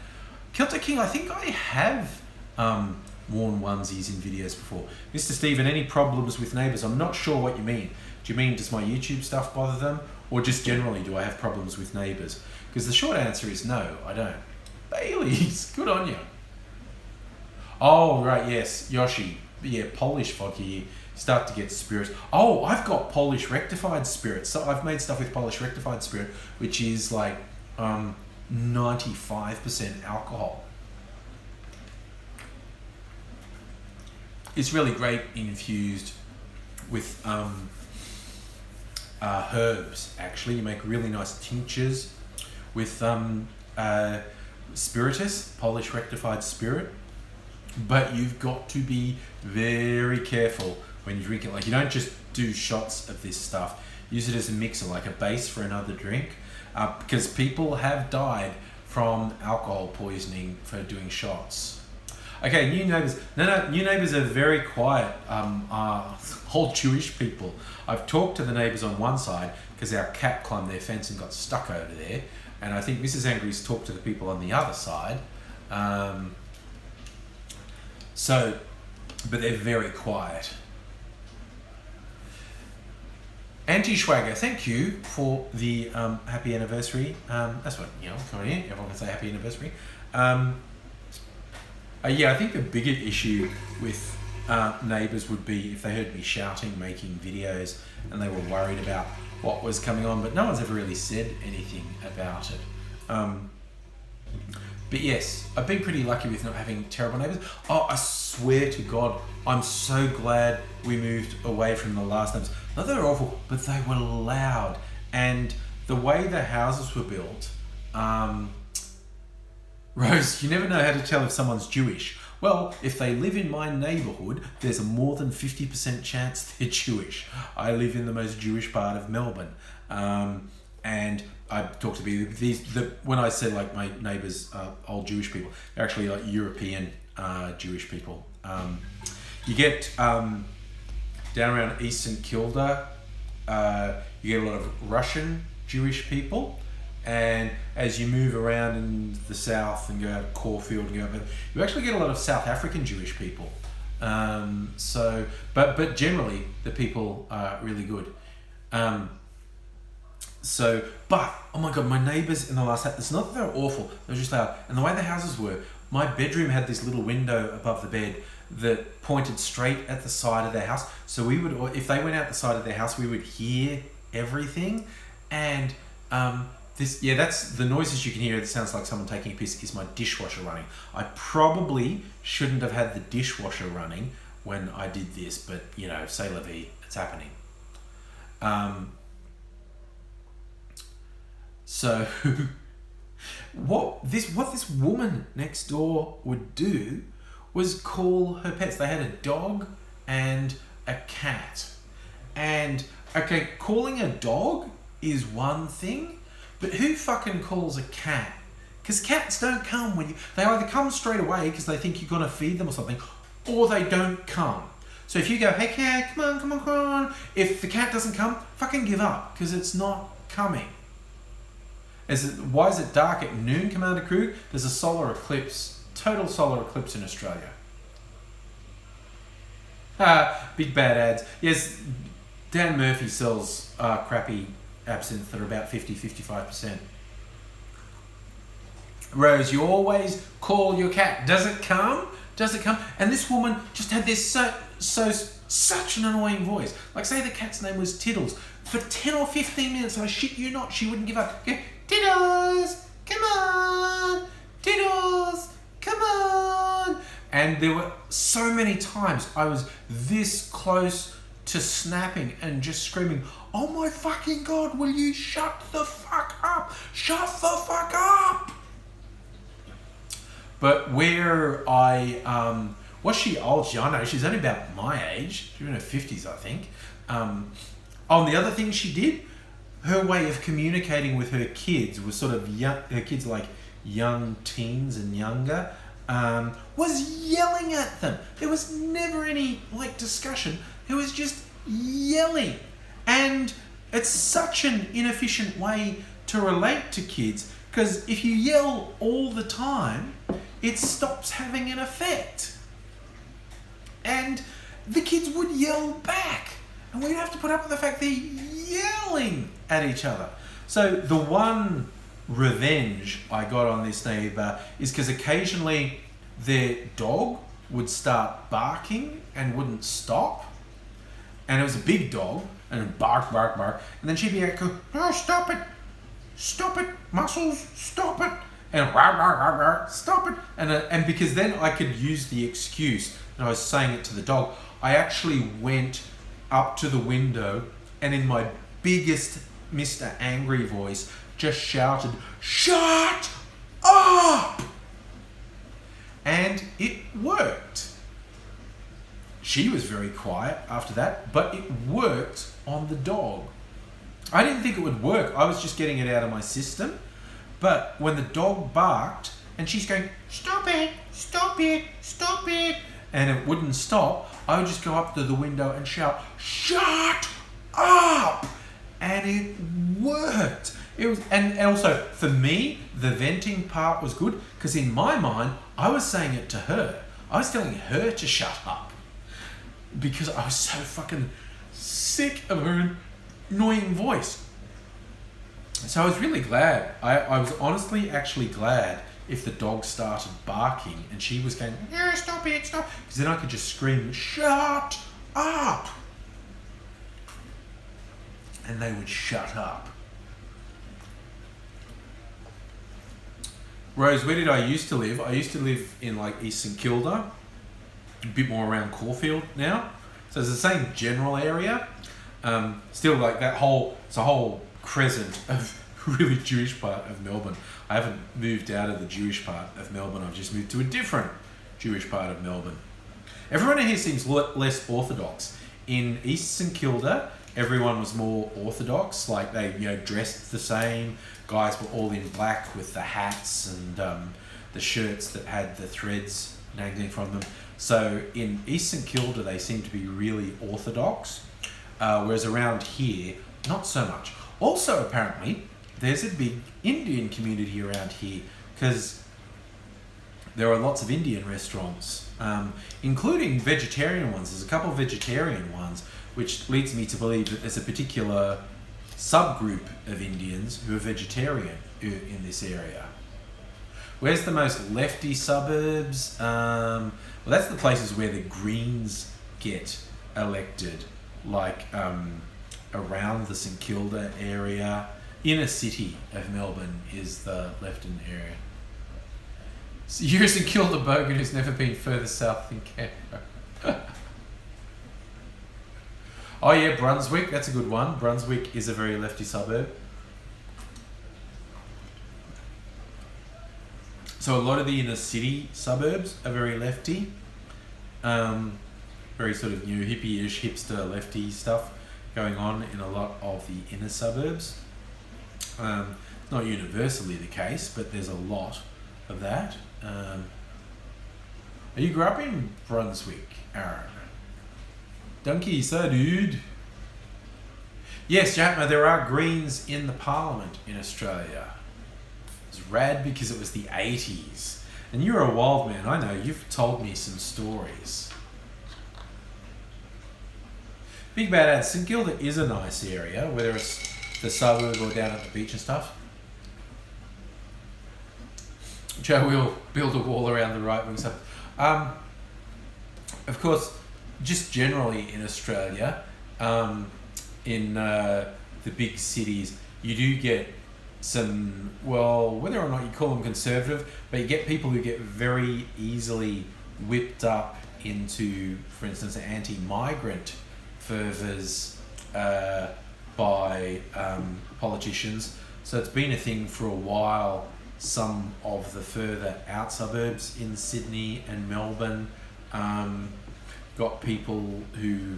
Speaker 1: Kilter King, I think I have worn onesies in videos before. Mr. Stephen, any problems with neighbours? I'm not sure what you mean. Do you mean does my YouTube stuff bother them? Or just generally do I have problems with neighbours? Because the short answer is no, I don't. Bailey's, good on you. Oh, right, yes, Yoshi. Yeah, Polish vodka, you start to get spirits. Oh, I've got Polish rectified spirits. So I've made stuff with Polish rectified spirit, which is like 95% alcohol. It's really great infused with herbs, actually. You make really nice tinctures with spiritus, Polish rectified spirit. But you've got to be very careful when you drink it. Like, you don't just do shots of this stuff. Use it as a mixer, like a base for another drink. Because people have died from alcohol poisoning for doing shots. Okay, new neighbours. No, new neighbours are very quiet. All Jewish people. I've talked to the neighbours on one side because our cat climbed their fence and got stuck over there. And I think Mrs. Angry's talked to the people on the other side. But they're very quiet. Anti-Schwagger, thank you for the happy anniversary. That's what, come on in, everyone can say happy anniversary. Yeah, I think the bigger issue with neighbours would be if they heard me shouting, making videos, and they were worried about what was coming on, but no one's ever really said anything about it. But yes, I've been pretty lucky with not having terrible neighbours. Oh, I swear to God, I'm so glad we moved away from the last neighbours. Not that they were awful, but they were loud. And the way the houses were built, Rose, you never know how to tell if someone's Jewish. Well, if they live in my neighbourhood, there's a more than 50% chance they're Jewish. I live in the most Jewish part of Melbourne. And I talk to when I say like my neighbours are old Jewish people, they're actually like European Jewish people. You get down around East St Kilda, you get a lot of Russian Jewish people. And as you move around in the south and go out to Caulfield and go up, you actually get a lot of South African Jewish people. But generally the people are really good. But oh my god, my neighbours in the last house, it's not that they were awful, they were just loud. And the way the houses were, my bedroom had this little window above the bed that pointed straight at the side of their house. So we would, if they went out the side of their house, we would hear everything. And that's the noises you can hear. It sounds like someone taking a piss. Is my dishwasher running? I probably shouldn't have had the dishwasher running when I did this, but c'est la vie. It's happening. So what this woman next door would do was call her pets. They had a dog and a cat. And okay, calling a dog is one thing. But who fucking calls a cat? Because cats don't come when they either come straight away because they think you're going to feed them or something, or they don't come. So if you go, hey cat, come on. If the cat doesn't come, fucking give up because it's not coming. Why is it dark at noon, Commander Krug? There's a solar eclipse, total solar eclipse in Australia. Big bad ads. Yes, Dan Murphy sells crappy absinthe that are about 50-55%. Rose, you always call your cat. Does it come? And this woman just had this such an annoying voice. Like say the cat's name was Tiddles. For 10 or 15 minutes, I shit you not, she wouldn't give up. Go, Tiddles, come on. Tiddles, come on. And there were so many times I was this close to snapping and just screaming, oh my fucking god, will you shut the fuck up? Shut the fuck up! But where was she old? I know, she's only about my age. She's in her 50s, I think. The other thing she did, her way of communicating with her kids was sort of young, her kids like young teens and younger, was yelling at them. There was never any discussion. It was just yelling. And it's such an inefficient way to relate to kids because if you yell all the time, it stops having an effect. And the kids would yell back. And we'd have to put up with the fact they're yelling at each other. So the one revenge I got on this neighbour is because occasionally their dog would start barking and wouldn't stop. And it was a big dog, and it would bark. And then she'd be like, oh, stop it, Muscles, stop it. And stop it. And because then I could use the excuse that I was saying it to the dog, I actually went up to the window and in my biggest Mr. Angry voice just shouted, shut up! And it worked. She was very quiet after that, but it worked on the dog. I didn't think it would work. I was just getting it out of my system. But when the dog barked and she's going, stop it, and it wouldn't stop, I would just go up to the window and shout, shut up! And it worked. And also, for me, the venting part was good because in my mind, I was saying it to her. I was telling her to shut up because I was so fucking sick of her annoying voice. So I was really glad. I was honestly actually glad if the dog started barking and she was going, yeah, stop it, stop. Because then I could just scream, shut up. And they would shut up. Rose, where did I used to live? I used to live in East St Kilda, a bit more around Caulfield now. So it's the same general area. Still it's a whole crescent of really Jewish part of Melbourne. I haven't moved out of the Jewish part of Melbourne. I've just moved to a different Jewish part of Melbourne. Everyone here seems less orthodox. In East St Kilda, everyone was more orthodox, like they dressed the same. Guys were all in black with the hats and the shirts that had the threads dangling from them. So in East St Kilda, they seem to be really orthodox, whereas around here, not so much. Also, apparently, there's a big Indian community around here because there are lots of Indian restaurants, including vegetarian ones. There's a couple of vegetarian ones, which leads me to believe that there's a particular subgroup of Indians who are vegetarian in this area. Where's the most lefty suburbs? Well, that's the places where the Greens get elected, like around the St Kilda area. Inner city of Melbourne is the left-in area. So you're a St Kilda bogan who's never been further south than Canberra. Oh yeah, Brunswick, that's a good one. Brunswick is a very lefty suburb. So a lot of the inner city suburbs are very lefty. Very sort of hippie-ish, hipster, lefty stuff going on in a lot of the inner suburbs. Not universally the case, but there's a lot of that. You grew up in Brunswick, Aaron? Donkey, so dude. Yes, Jatma, there are Greens in the Parliament in Australia. It's rad because it was the 80s. And you're a wild man, I know. You've told me some stories. Big Bad Ad, St Kilda is a nice area, whether it's the suburb or down at the beach and stuff. Joe will build a wall around the right wing side. Of course, just generally in Australia, in the big cities, you do get some, well, whether or not you call them conservative, but you get people who get very easily whipped up into, for instance, anti-migrant fervours by politicians. So it's been a thing for a while. Some of the further out suburbs in Sydney and Melbourne got people who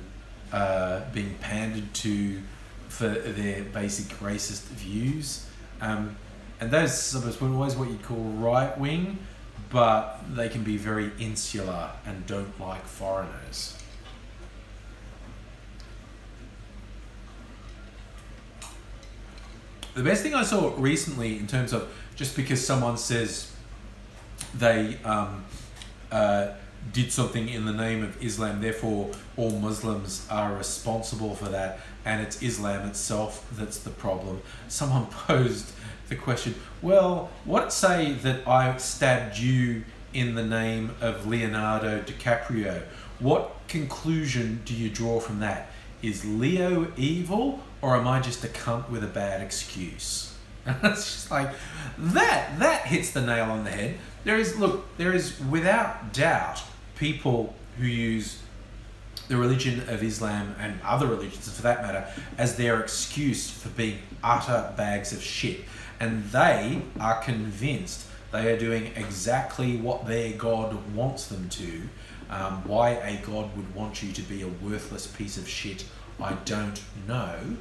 Speaker 1: are being pandered to for their basic racist views. And those suburbs weren't always what you'd call right wing, but they can be very insular and don't like foreigners. The best thing I saw recently in terms of just because someone says they did something in the name of Islam, therefore all Muslims are responsible for that, and it's Islam itself that's the problem. Someone posed the question, well, what say that I stabbed you in the name of Leonardo DiCaprio? What conclusion do you draw from that? Is Leo evil, or am I just a cunt with a bad excuse? And it's just like, that hits the nail on the head. There is without doubt people who use the religion of Islam and other religions for that matter as their excuse for being utter bags of shit. And they are convinced they are doing exactly what their God wants them to. Why a God would want you to be a worthless piece of shit, I don't know.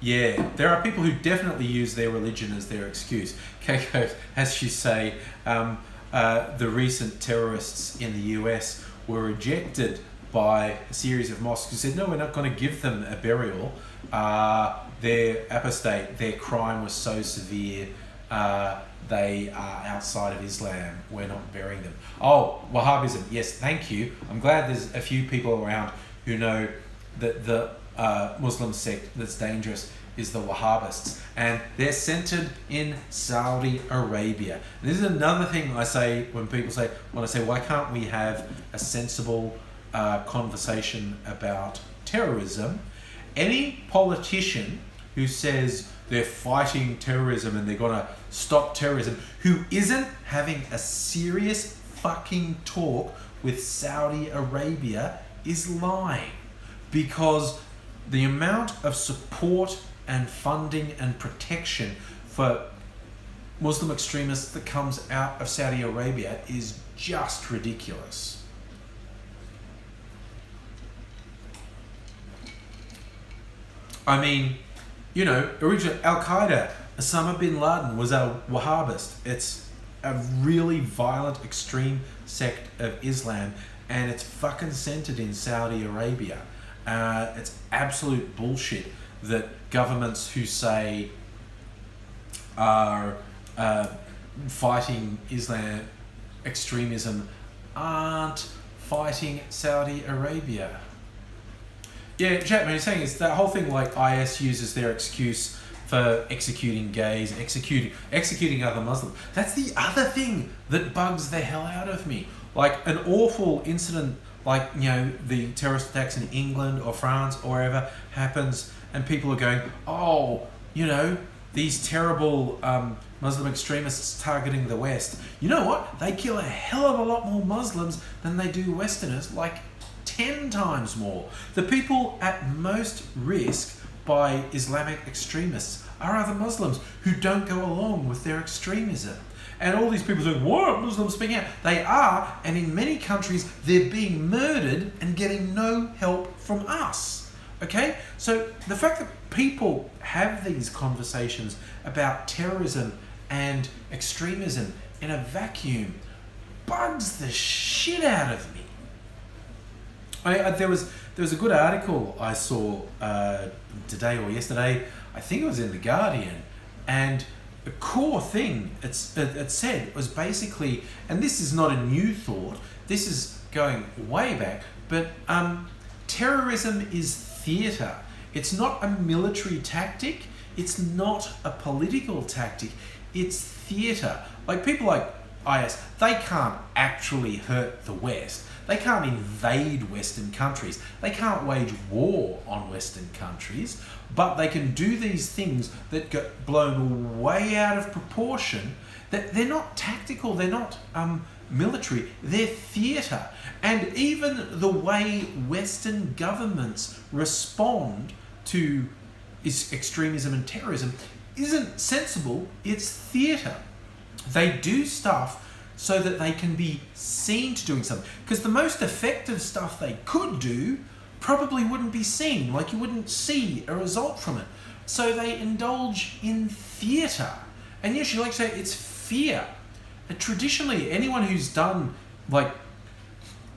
Speaker 1: Yeah, there are people who definitely use their religion as their excuse. Keiko, as you say, the recent terrorists in the US were rejected by a series of mosques who said, no, we're not going to give them a burial. They're apostate, their crime was so severe, they are outside of Islam, we're not burying them. Oh, Wahhabism, yes, thank you. I'm glad there's a few people around who know that the Muslim sect that's dangerous is the Wahhabists, and they're centered in Saudi Arabia. And this is another thing I say when people say, why can't we have a sensible conversation about terrorism? Any politician who says they're fighting terrorism and they're gonna stop terrorism, who isn't having a serious fucking talk with Saudi Arabia, is lying. Because the amount of support and funding and protection for Muslim extremists that comes out of Saudi Arabia is just ridiculous. I mean, you know, originally Al-Qaeda, Osama bin Laden was a Wahhabist. It's a really violent, extreme sect of Islam, and it's fucking centered in Saudi Arabia. It's absolute bullshit that governments who say are fighting Islam extremism aren't fighting Saudi Arabia. Yeah, Chapman, you're saying it's that whole thing like IS uses their excuse for executing gays, executing other Muslims. That's the other thing that bugs the hell out of me. Like an awful incident like, you know, the terrorist attacks in England or France or wherever happens, and people are going, oh, you know, these terrible Muslim extremists targeting the West. You know what? They kill a hell of a lot more Muslims than they do Westerners, like 10 times more. The people at most risk by Islamic extremists are other Muslims who don't go along with their extremism. And all these people saying, what, Muslims speaking out? They are, and in many countries, they're being murdered and getting no help from us. Okay? So the fact that people have these conversations about terrorism and extremism in a vacuum bugs the shit out of me. There was a good article I saw today or yesterday, I think it was in The Guardian, and the core thing it said was basically, and this is not a new thought, this is going way back, but terrorism is theatre. It's not a military tactic, it's not a political tactic, it's theatre. Like people like IS, they can't actually hurt the West. They can't invade Western countries. They can't wage war on Western countries, but they can do these things that get blown way out of proportion. That they're not tactical, they're not military, they're theatre. And even the way Western governments respond to extremism and terrorism isn't sensible, it's theatre. They do stuff so that they can be seen to doing something. Because the most effective stuff they could do probably wouldn't be seen, like you wouldn't see a result from it. So they indulge in theatre. And usually, like I say, it's fear. And traditionally, anyone who's done, like,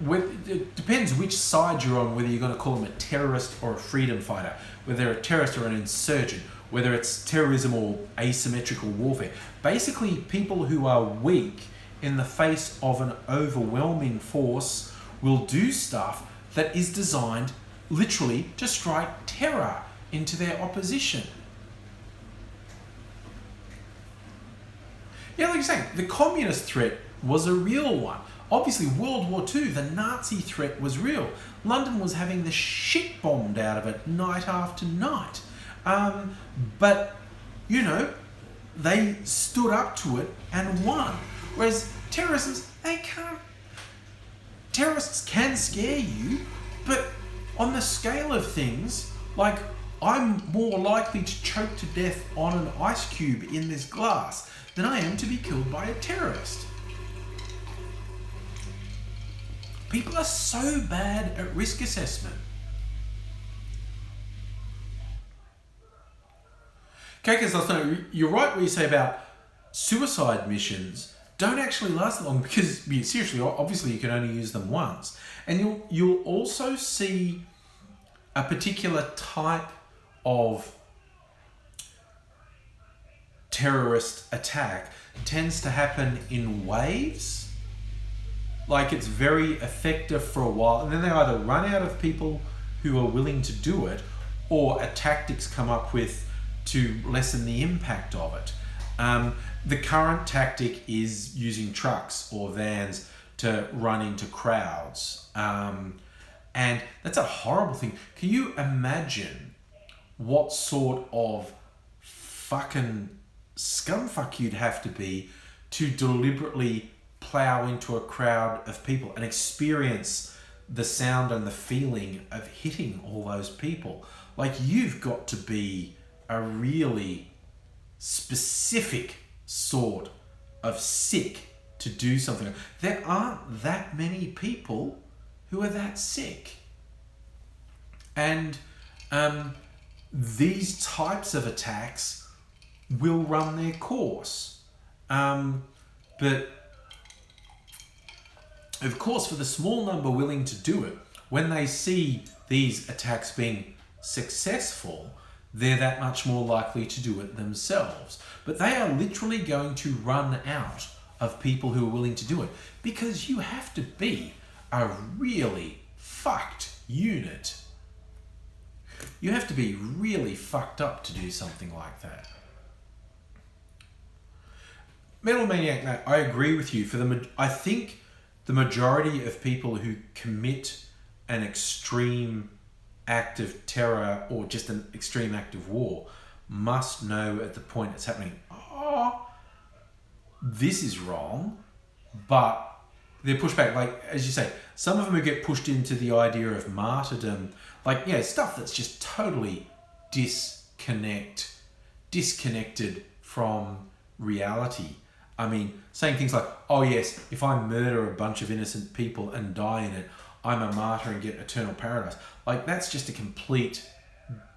Speaker 1: it depends which side you're on, whether you're going to call them a terrorist or a freedom fighter, whether they're a terrorist or an insurgent, whether it's terrorism or asymmetrical warfare. Basically, people who are weak in the face of an overwhelming force will do stuff that is designed literally to strike terror into their opposition. Yeah, like you're saying, the communist threat was a real one. Obviously, World War II, the Nazi threat was real. London was having the shit bombed out of it night after night. But, you know, they stood up to it and won. Whereas terrorists, terrorists can scare you, but on the scale of things, like, I'm more likely to choke to death on an ice cube in this glass than I am to be killed by a terrorist. People are so bad at risk assessment. Okay, because you're right what you say about suicide missions don't actually last that long, because seriously, obviously you can only use them once. And you'll also see a particular type of terrorist attack tends to happen in waves. Like, it's very effective for a while, and then they either run out of people who are willing to do it, or a tactics come up with to lessen the impact of it. The current tactic is using trucks or vans to run into crowds. And that's a horrible thing. Can you imagine what sort of fucking scumfuck you'd have to be to deliberately plow into a crowd of people and experience the sound and the feeling of hitting all those people? Like, you've got to be a really specific sort of sick to do something. There aren't that many people who are that sick. And these types of attacks will run their course. But of course, for the small number willing to do it, when they see these attacks being successful, they're that much more likely to do it themselves. But they are literally going to run out of people who are willing to do it, because you have to be a really fucked unit. You have to be really fucked up to do something like that. Metal Maniac, Matt, I agree with you. I think the majority of people who commit an extreme act of terror or just an extreme act of war must know at the point it's happening, oh, this is wrong, but they're pushed back. Like, as you say, some of them who get pushed into the idea of martyrdom, like, yeah, stuff that's just totally disconnected from reality. I mean, saying things like, oh yes, if I murder a bunch of innocent people and die in it, I'm a martyr and get eternal paradise. Like, that's just a complete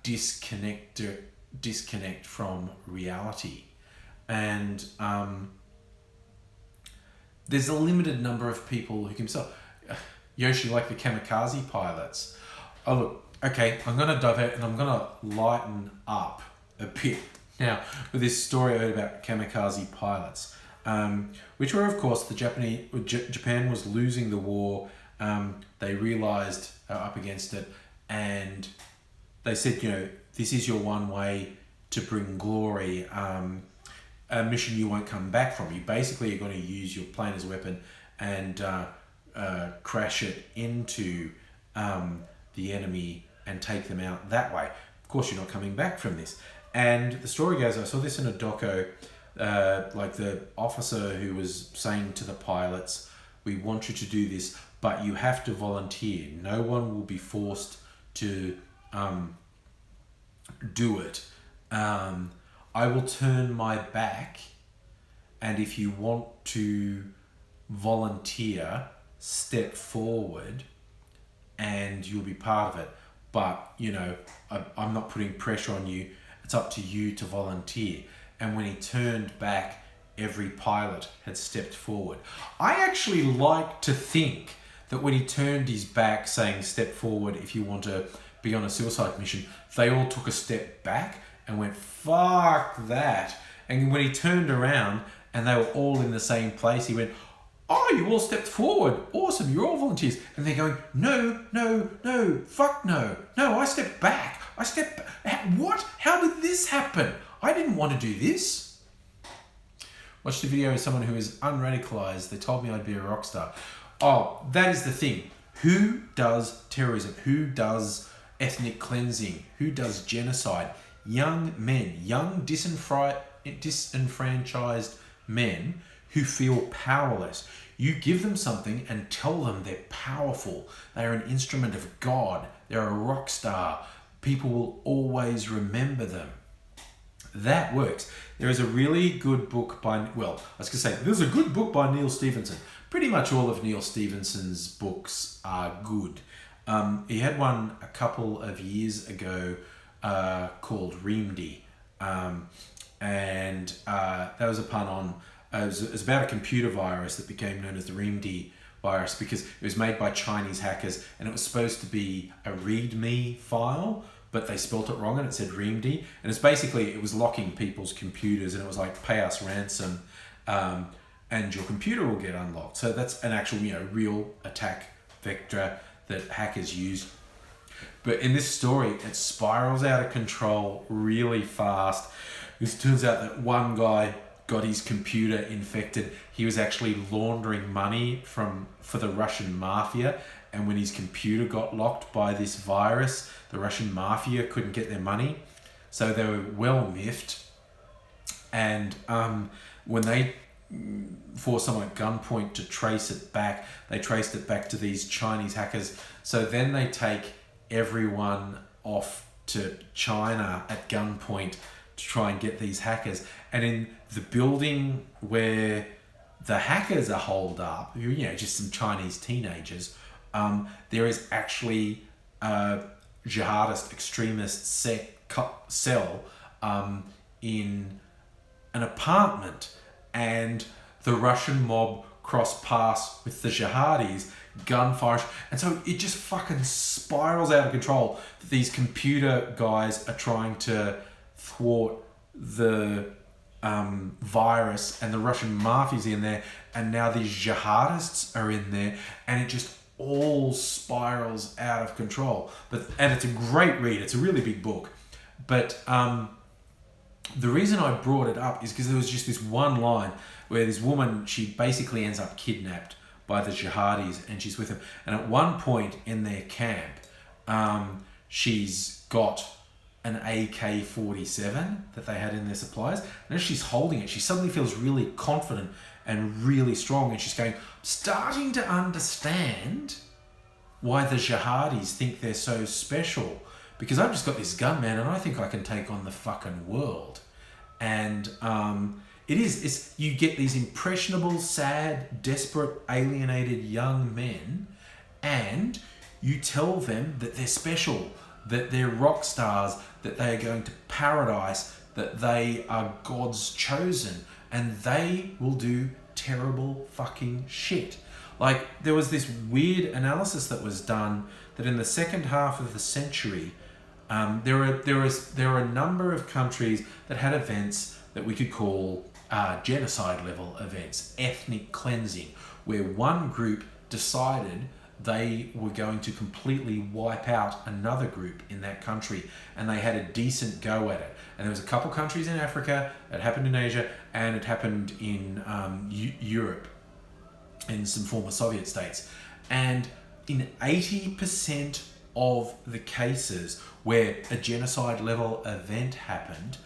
Speaker 1: disconnect from reality. And there's a limited number of people who can sell. Yoshi, like the kamikaze pilots. Oh look, okay, I'm going to divert and I'm going to lighten up a bit now with this story I heard about kamikaze pilots. Which were, of course, Japan was losing the war. They realized up against it, and they said, you know, this is your one way to bring glory. A mission you won't come back from. You basically are going to use your plane as a weapon and crash it into the enemy and take them out that way. Of course, you're not coming back from this. And the story goes, I saw this in a doco, like the officer who was saying to the pilots, we want you to do this, but you have to volunteer. No one will be forced to do it. I will turn my back, and if you want to volunteer, step forward and you'll be part of it. But, you know, I'm not putting pressure on you. It's up to you to volunteer. And when he turned back, every pilot had stepped forward. I actually like to think that when he turned his back saying step forward if you want to be on a suicide mission, they all took a step back and went, fuck that. And when he turned around and they were all in the same place, he went, oh, you all stepped forward. Awesome, you're all volunteers. And they're going, no, fuck no. No, I stepped back. What? How did this happen? I didn't want to do this. Watched a video of someone who is unradicalized. They told me I'd be a rock star. Oh, that is the thing. Who does terrorism? Who does ethnic cleansing? Who does genocide? Young men, young disenfranchised men who feel powerless. You give them something and tell them they're powerful. They're an instrument of God. They're a rock star. People will always remember them. That works. There is a really good book by, there's a good book by Neil Stephenson. Pretty much all of Neil Stephenson's books are good. He had one a couple of years ago called Reamdy. And that was a pun on, it was about a computer virus that became known as the Reamdy virus because it was made by Chinese hackers and it was supposed to be a README file, but they spelt it wrong and it said Reamdy. And it's basically, it was locking people's computers and it was like, pay us ransom and your computer will get unlocked. So that's an actual, real attack vector that hackers use. But in this story, it spirals out of control really fast. It turns out that one guy got his computer infected. He was actually laundering money for the Russian mafia. And when his computer got locked by this virus, the Russian mafia couldn't get their money. So they were well miffed. And when they forced someone at gunpoint to trace it back, they traced it back to these Chinese hackers. So then they take everyone off to China at gunpoint to try and get these hackers. And in the building where the hackers are holed up, just some Chinese teenagers, there is actually a jihadist extremist cell in an apartment, and the Russian mob cross paths with the jihadis, gunfire, and so it just fucking spirals out of control. These computer guys are trying to thwart the virus, and the Russian mafia's in there, and now these jihadists are in there, and it just all spirals out of control. And it's a great read. It's a really big book, but the reason I brought it up is because there was just this one line where this woman, she basically ends up kidnapped by the jihadis, and she's with them. And at one point in their camp, she's got an AK-47 that they had in their supplies. And as she's holding it, she suddenly feels really confident and really strong. And she's going, starting to understand why the jihadis think they're so special. Because I've just got this gun, man, and I think I can take on the fucking world. And you get these impressionable, sad, desperate, alienated young men, and you tell them that they're special, that they're rock stars, that they are going to paradise, that they are God's chosen, and they will do terrible fucking shit. Like, there was this weird analysis that was done that in the second half of the century, there are a number of countries that had events that we could call genocide level events, ethnic cleansing, where one group decided they were going to completely wipe out another group in that country, and they had a decent go at it. And there was a couple countries in Africa, it happened in Asia, and it happened in Europe, in some former Soviet states. And in 80% of the cases where a genocide level event happened,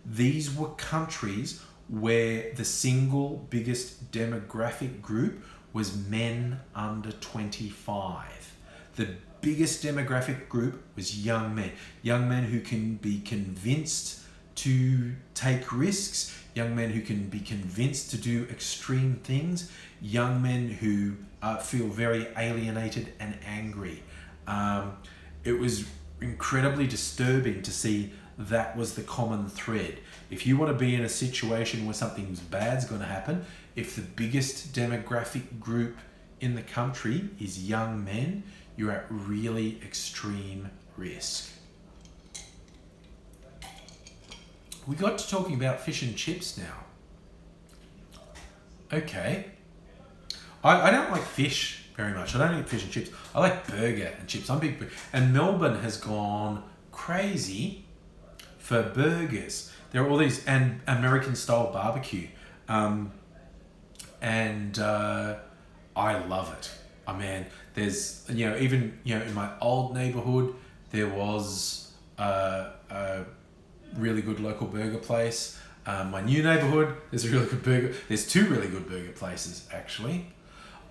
Speaker 1: these were countries where the single biggest demographic group was men under 25. The biggest demographic group was young men who can be convinced to take risks, young men who can be convinced to do extreme things, young men who feel very alienated and angry. It was incredibly disturbing to see that was the common thread. If you want to be in a situation where something bad's going to happen, if the biggest demographic group in the country is young men, you're at really extreme risk. We got to talking about fish and chips now. Okay. I don't like fish very much. I don't eat fish and chips. I like burger and chips. I'm big. And Melbourne has gone crazy for burgers. There are all these, and American style barbecue. I love it. I mean, there's, even, in my old neighborhood, there was a really good local burger place. My new neighborhood, there's a really good burger. There's two really good burger places, actually.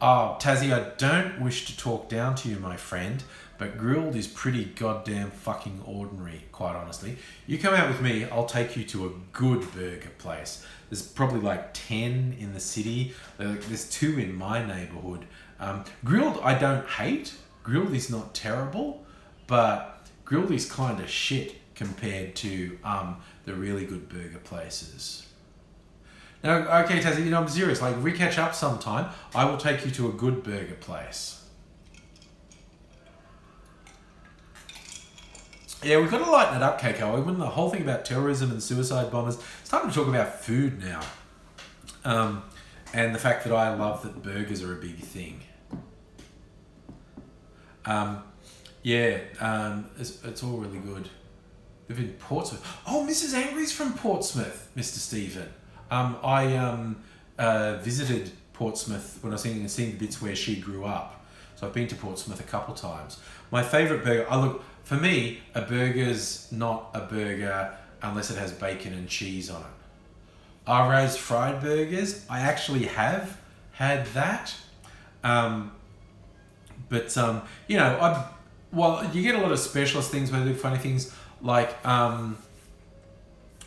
Speaker 1: Oh, Tassie, I don't wish to talk down to you, my friend, but grilled is pretty goddamn fucking ordinary, quite honestly. You come out with me, I'll take you to a good burger place. There's probably like 10 in the city. There's 2 in my neighborhood. Grilled, I don't hate. Grilled is not terrible, but grilled is kind of shit compared to the really good burger places. Now, okay, Tassie, I'm serious. Like, if we catch up sometime, I will take you to a good burger place. Yeah, we've got to lighten it up, Keiko. When the whole thing about terrorism and suicide bombers, it's time to talk about food now. And the fact that I love that burgers are a big thing. It's all really good. Live in Portsmouth. Oh, Mrs. Angry's from Portsmouth, Mr. Stephen. I visited Portsmouth when I was seeing the bits where she grew up. So I've been to Portsmouth a couple times. My favourite burger, for me, a burger's not a burger unless it has bacon and cheese on it. Rose fried burgers, I actually have had that. You get a lot of specialist things where they do funny things like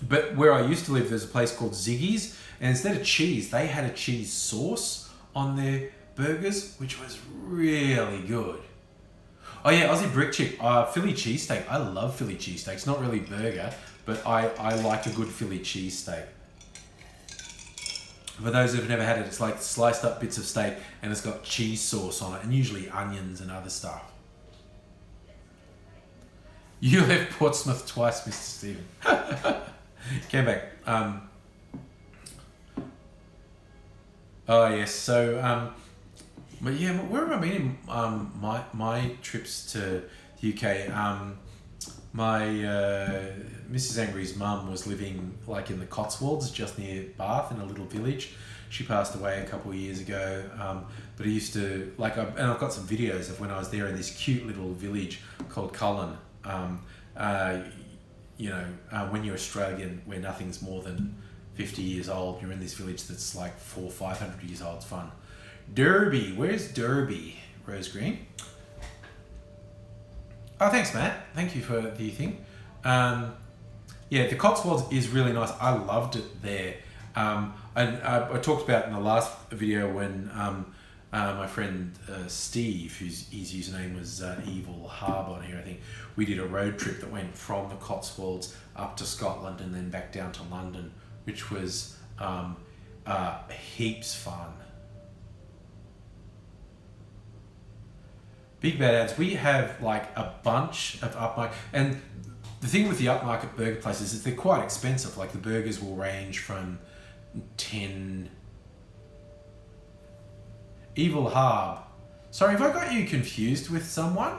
Speaker 1: But where I used to live, there's a place called Ziggy's, and instead of cheese, they had a cheese sauce on their burgers, which was really good. Oh yeah, Aussie brick chip, Philly cheesesteak. I love Philly cheesesteaks. Not really burger, but I like a good Philly cheesesteak. For those who've never had it, it's like sliced up bits of steak and it's got cheese sauce on it, and usually onions and other stuff. You left Portsmouth twice, Mr. Stephen. Came back. Oh yes, so but yeah, where have I been in my trips to the UK? My Mrs. Angry's mum was living like in the Cotswolds, just near Bath, in a little village. She passed away a couple of years ago, but I used to like, and I've got some videos of when I was there in this cute little village called Cullen. When you're Australian, where nothing's more than 50 years old, you're in this village that's like 400 or 500 years old. It's fun. Derby, where's Derby? Rose Green. Oh, thanks, Matt. Thank you for the thing. Yeah, the Cotswolds is really nice. I loved it there. And I talked about in the last video when my friend Steve, his username was Evil Harb on here, I think, we did a road trip that went from the Cotswolds up to Scotland and then back down to London, which was heaps fun. Big Bad Ads, we have like a bunch of upmarket, and the thing with the upmarket burger places is they're quite expensive. Like the burgers will range from 10... Evil Harb. Sorry, have I got you confused with someone?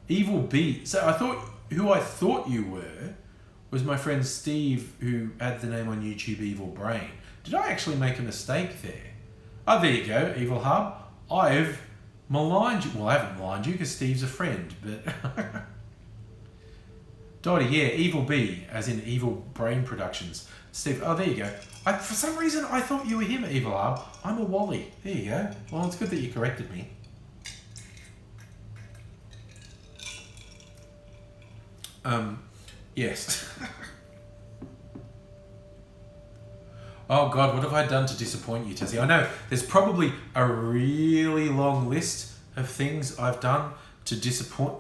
Speaker 1: Evil B. So who I thought you were was my friend Steve, who had the name on YouTube Evil Brain. Did I actually make a mistake there? Oh, there you go, Evil Harb. I've maligned you. Well, I haven't maligned you because Steve's a friend, but... Dottie, yeah, Evil B, as in Evil Brain Productions. Steve, oh, there you go. For some reason, I thought you were him, Evil Harb. I'm a Wally. There you go. Well, it's good that you corrected me. Yes. Oh God, what have I done to disappoint you, Tessie? I know there's probably a really long list of things I've done to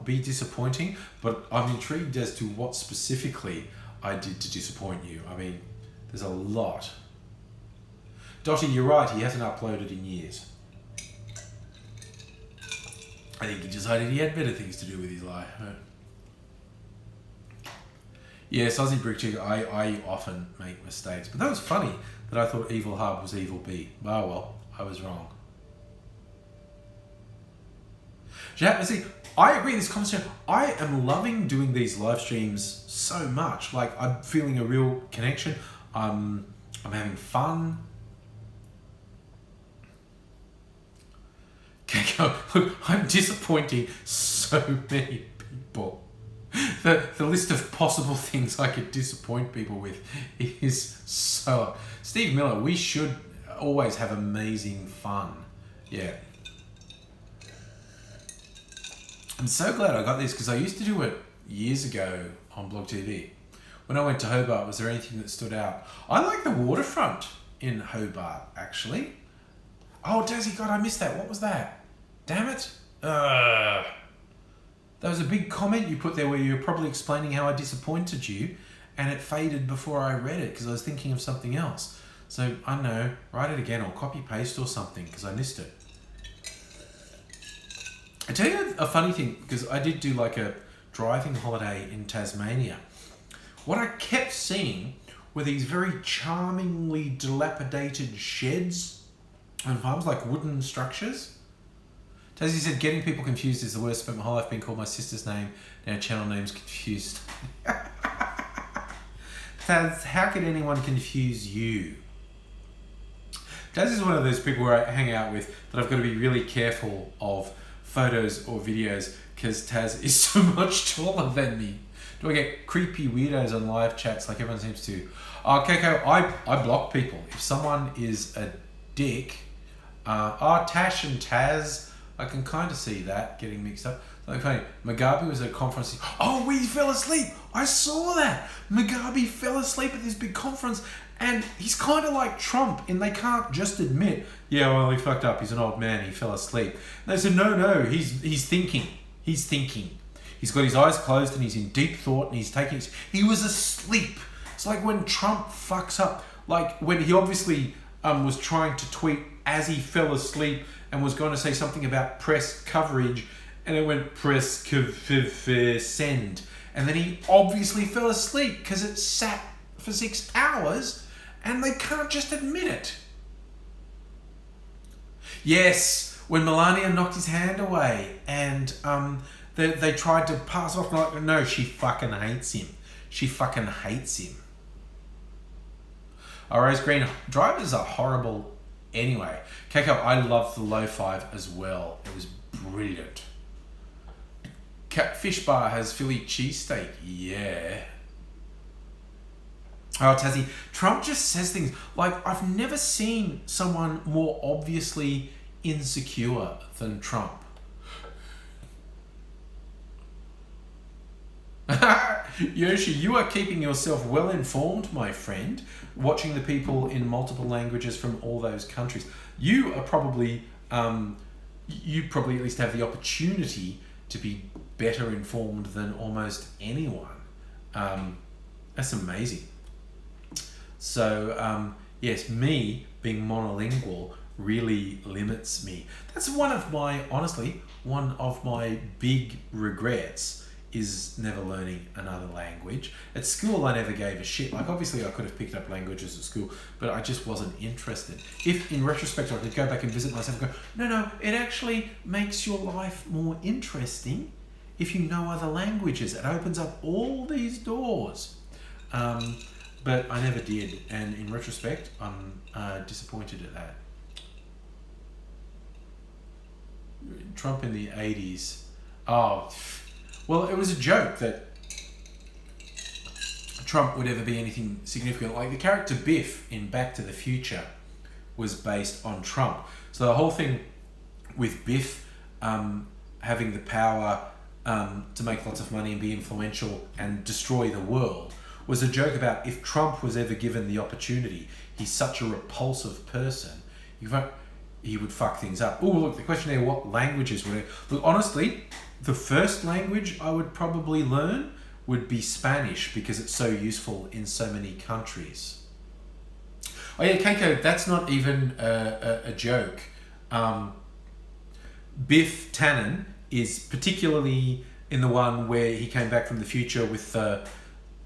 Speaker 1: be disappointing, but I'm intrigued as to what specifically I did to disappoint you. I mean, there's a lot. Dottie, you're right, he hasn't uploaded in years. I think he decided he had better things to do with his life. Yes, Aussie Brick Chick, I often make mistakes, but that was funny that I thought Evil Hub was Evil B. Oh well, I was wrong. See, I agree with this conversation. I am loving doing these live streams so much. Like, I'm feeling a real connection. I'm having fun. Look, I'm disappointing so many people. The list of possible things I could disappoint people with is so long. Steve Miller, we should always have amazing fun. Yeah. I'm so glad I got this because I used to do it years ago on Blog TV. When I went to Hobart, was there anything that stood out? I like the waterfront in Hobart, actually. Oh, Dazzy, God, I missed that. What was that? Damn it. There was a big comment you put there where you were probably explaining how I disappointed you, and it faded before I read it because I was thinking of something else. So, I don't know, write it again or copy-paste or something because I missed it. I tell you a funny thing, because I did do like a driving holiday in Tasmania. What I kept seeing were these very charmingly dilapidated sheds and farms, like wooden structures. Tassie said, getting people confused is the worst. Spent my whole life being called my sister's name. Now channel name's confused. Taz, how could anyone confuse you? Taz is one of those people where I hang out with that I've got to be really careful of photos or videos because Taz is so much taller than me. Do I get creepy weirdos on live chats like everyone seems to? Keiko, I block people. If someone is a dick, Tash and Taz, I can kind of see that getting mixed up. Like, funny, Mugabe was at a conference. Oh, he fell asleep. I saw that. Mugabe fell asleep at this big conference, and he's kind of like Trump, and they can't just admit, yeah, well, he fucked up. He's an old man. He fell asleep. And they said, no, he's thinking. He's thinking. He's got his eyes closed, and he's in deep thought, and he's taking. He was asleep. It's like when Trump fucks up, like when he obviously was trying to tweet as he fell asleep and was going to say something about press coverage, and it went press send, and then he obviously fell asleep because it sat for 6 hours, and they can't just admit it. Yes, when Melania knocked his hand away, and they tried to pass off like, no, she fucking hates him. She fucking hates him. Rose Green, drivers are horrible anyway. Keiko, I love the low 5 as well. It was brilliant. Fish Bar has Philly cheesesteak. Yeah. Oh, Tassie. Trump just says things like, I've never seen someone more obviously insecure than Trump. Yoshi, you are keeping yourself well informed, my friend, watching the people in multiple languages from all those countries. You are probably, you probably at least have the opportunity to be better informed than almost anyone. That's amazing. So, yes, me being monolingual really limits me. That's honestly, one of my big regrets is never learning another language. At school, I never gave a shit. Like, obviously, I could have picked up languages at school, but I just wasn't interested. If, in retrospect, I could go back and visit myself and go, no, it actually makes your life more interesting if you know other languages. It opens up all these doors. But I never did, and in retrospect, I'm disappointed at that. Trump in the 80s. Oh, well, it was a joke that Trump would ever be anything significant. Like the character Biff in Back to the Future was based on Trump. So the whole thing with Biff having the power to make lots of money and be influential and destroy the world was a joke about if Trump was ever given the opportunity. He's such a repulsive person. He would fuck things up. Oh, look, the question there, what languages would it? Look, honestly, the first language I would probably learn would be Spanish because it's so useful in so many countries. Oh yeah, Keiko, that's not even a joke. Biff Tannen is particularly in the one where he came back from the future with the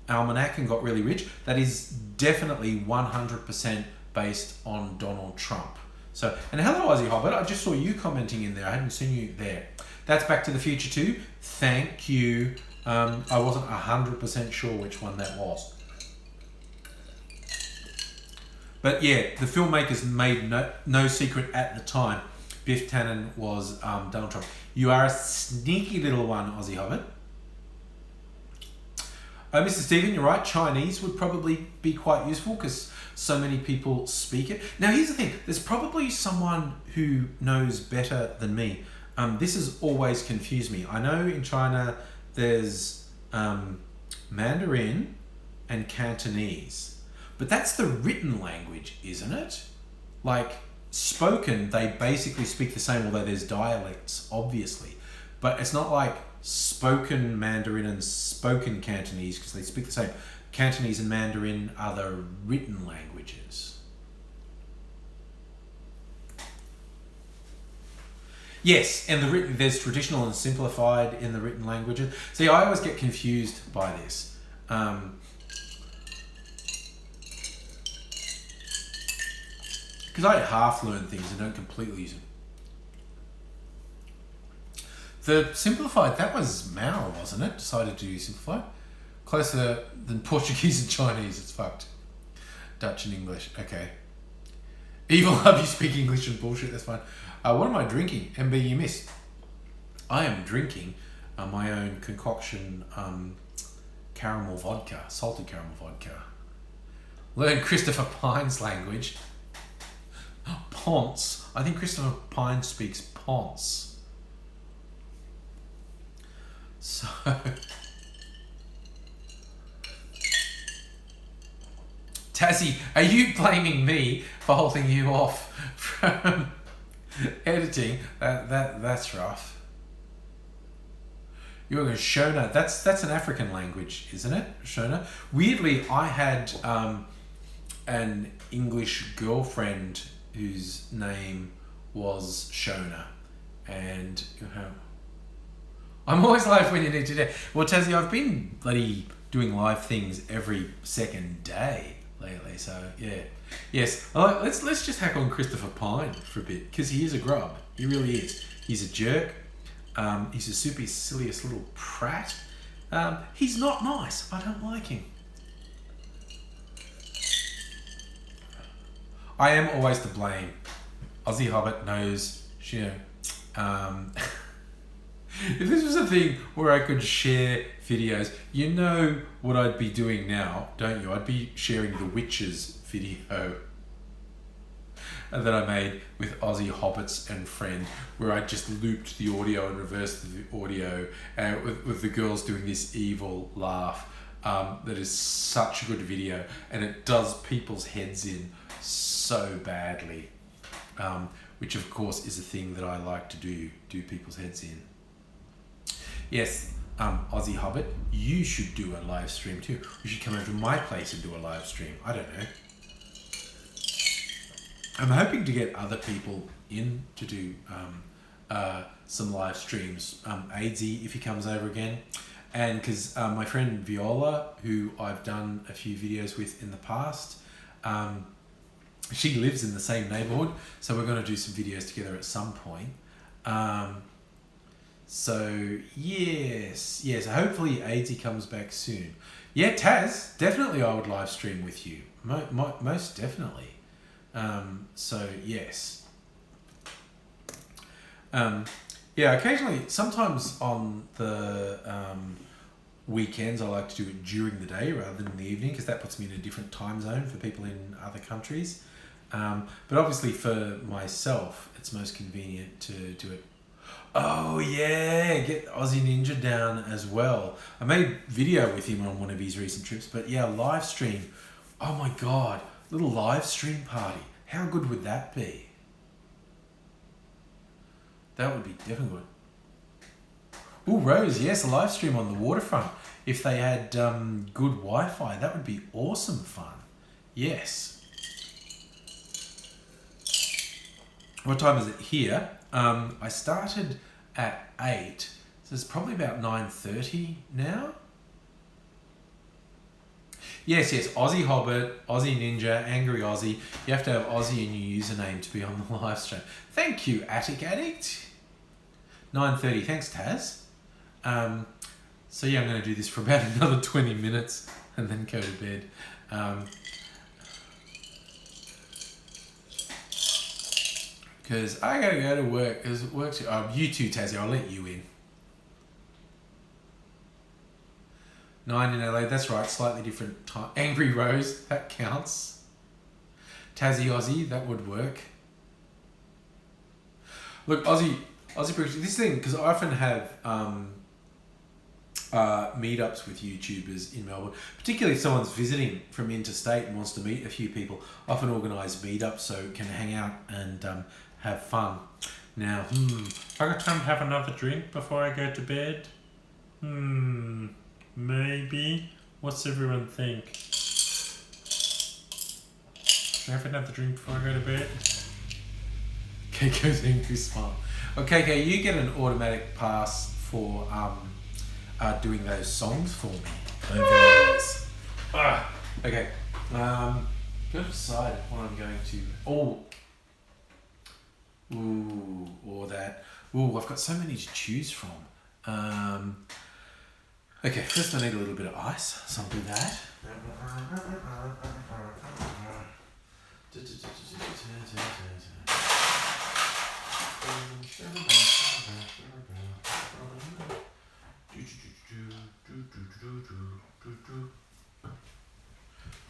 Speaker 1: almanac and got really rich. That is definitely 100% based on Donald Trump. So, and hello Aussie Hobbit, I just saw you commenting in there. I hadn't seen you there. That's Back to the Future too. Thank you. I wasn't 100% sure which one that was. But yeah, the filmmakers made no secret at the time. Biff Tannen was Donald Trump. You are a sneaky little one, Aussie Hobbit. Mr. Stephen, you're right. Chinese would probably be quite useful because so many people speak it. Now, here's the thing. There's probably someone who knows better than me. This has always confused me. I know in China there's Mandarin and Cantonese, but that's the written language, isn't it? Like, spoken, they basically speak the same, although there's dialects, obviously. But it's not like spoken Mandarin and spoken Cantonese because they speak the same. Cantonese and Mandarin are the written languages. Yes, and there's traditional and simplified in the written languages. See, I always get confused by this. Because I half learn things and don't completely use them. The simplified, that was Mao, wasn't it? Decided to use simplified. Closer than Portuguese and Chinese, it's fucked. Dutch and English, okay. Evil hub, you speak English and bullshit, that's fine. What am I drinking? MB, you missed. I am drinking my own concoction caramel vodka, salted caramel vodka. Learn Christopher Pine's language. Ponce. I think Christopher Pine speaks Ponce. So, Tassie, are you blaming me for holding you off from editing? That's rough. You're a Shona. That's an African language, isn't it? Shona. Weirdly, I had an English girlfriend whose name was Shona, and I'm always live when you need to do. Well, Tassie, I've been bloody doing live things every second day lately, so yeah. Yes, let's just hack on Christopher Pine for a bit, because he is a grub. He really is. He's a jerk. He's a super silliest little prat. He's not nice. I don't like him. I am always to blame. Aussie Hobbit knows, you know, if this was a thing where I could share videos, you know what I'd be doing now, don't you? I'd be sharing the Witches video that I made with Aussie Hobbits and Friend, where I just looped the audio and reversed the audio with the girls doing this evil laugh. That is such a good video, and it does people's heads in so badly, which of course is a thing that I like to do people's heads in. Yes, Aussie Hobbit, you should do a live stream too. You should come over to my place and do a live stream. I don't know. I'm hoping to get other people in to do some live streams. Aidsy, if he comes over again. And because my friend Viola, who I've done a few videos with in the past, she lives in the same neighborhood, so we're going to do some videos together at some point. So yes, hopefully Aidsy comes back soon. Yeah, Taz, definitely I would live stream with you. Most definitely. So yes. Yeah, occasionally, sometimes on the weekends, I like to do it during the day rather than in the evening, because that puts me in a different time zone for people in other countries. But obviously for myself, it's most convenient to do it. Oh yeah, get Aussie Ninja down as well. I made video with him on one of his recent trips, but yeah, live stream. Oh my God, little live stream party. How good would that be? That would be definitely good. Ooh, Rose, yes, a live stream on the waterfront. If they had good Wi-Fi, that would be awesome fun. Yes. What time is it here? I started at 8, so it's probably about 9:30 now. Yes, Aussie Hobbit, Aussie Ninja, AngryAussie. You have to have Aussie in your username to be on the live stream. Thank you, Attic Addict. 9:30, thanks Taz. So yeah, I'm going to do this for about another 20 minutes and then go to bed. Because I got to go to work. Because it works. You too, Tassie, I'll let you in. 9 in LA, that's right, slightly different time. Angry Rose, that counts. Tassie Aussie, that would work. Look, Aussie this thing, because I often have meetups with YouTubers in Melbourne, particularly if someone's visiting from interstate and wants to meet a few people. I often organise meetups so can hang out and have fun. Now, I got time to have another drink before I go to bed. Maybe. What's everyone think? Should I have another drink before I go to bed? Keiko's angry smile. Okay, KK, you get an automatic pass for doing those songs for me over the years. Okay. Go decide what I'm going to. Or that. I've got so many to choose from. Okay, first I need a little bit of ice, so I'll do that.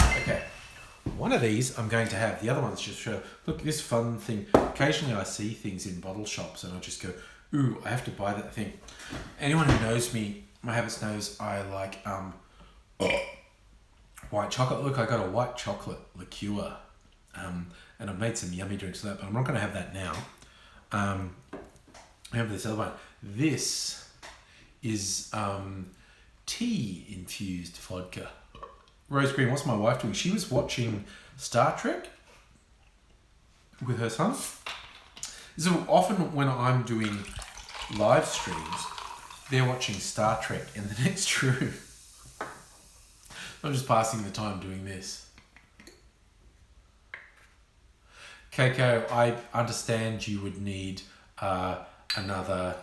Speaker 1: Okay, one of these I'm going to have, the other one's just show. Look, this fun thing, occasionally I see things in bottle shops and I just go, Ooh, I have to buy that thing. Anyone who knows me, my habits knows I like white chocolate. Look, I got a white chocolate liqueur, and I've made some yummy drinks with that, but I'm not going to have that now. I have this other one. This is tea infused vodka. Rose Green, what's my wife doing? She was watching Star Trek with her son. So often when I'm doing live streams, they're watching Star Trek in the next room. I'm just passing the time doing this. Keiko, I understand you would need another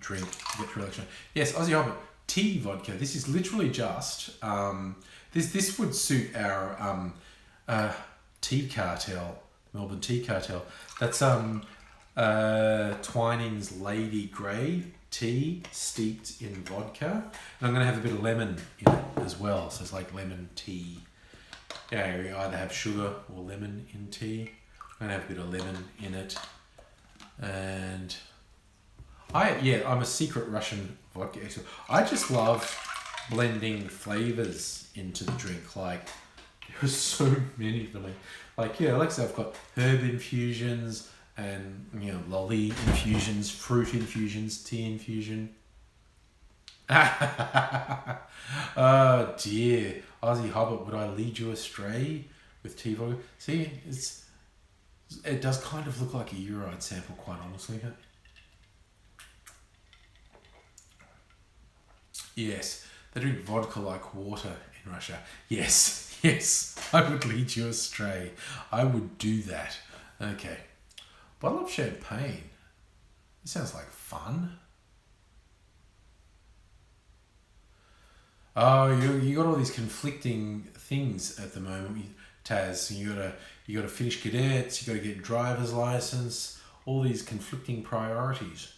Speaker 1: drink to get through election. Yes, Aussie Hobbit, tea vodka. This is literally just, this would suit our tea cartel, Melbourne tea cartel. That's Twining's Lady Grey tea steeped in vodka. And I'm going to have a bit of lemon in it as well. So it's like lemon tea. Yeah, you either have sugar or lemon in tea. I'm going to have a bit of lemon in it. And I'm a secret Russian vodka expert. I just love blending flavors into the drink. Like, there are so many for me. Like, yeah, like I said, I've got herb infusions and, lolly infusions, fruit infusions, tea infusion. Oh dear, Aussie Hobbit, would I lead you astray with tea vodka? See, it does kind of look like a Euride sample, quite honestly. Yes, they drink vodka like water in Russia. Yes, I would lead you astray. I would do that. Okay. Bottle of champagne. It sounds like fun. Oh, you got all these conflicting things at the moment, Taz. You gotta finish cadets. You gotta get driver's license. All these conflicting priorities.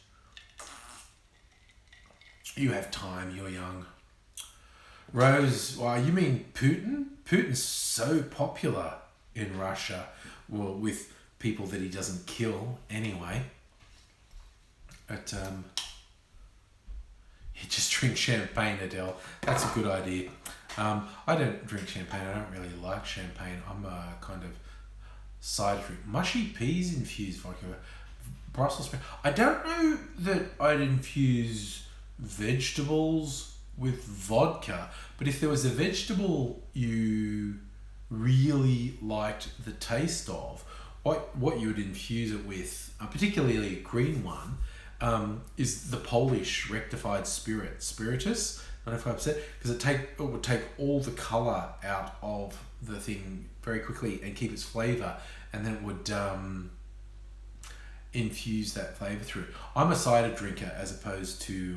Speaker 1: You have time. You're young. Rose, well, you mean Putin? Putin's so popular in Russia, well, with people that he doesn't kill anyway. But you just drink champagne, Adele. That's a good idea. I don't drink champagne. I don't really like champagne. I'm a kind of cider drink. Mushy peas infused vodka. Brussels sprouts. I don't know that I'd infuse vegetables with vodka, but if there was a vegetable you really liked the taste of, what you would infuse it with, particularly a green one, is the Polish rectified spiritus, 95%, because it would take all the colour out of the thing very quickly and keep its flavour, and then it would infuse that flavour through. I'm a cider drinker as opposed to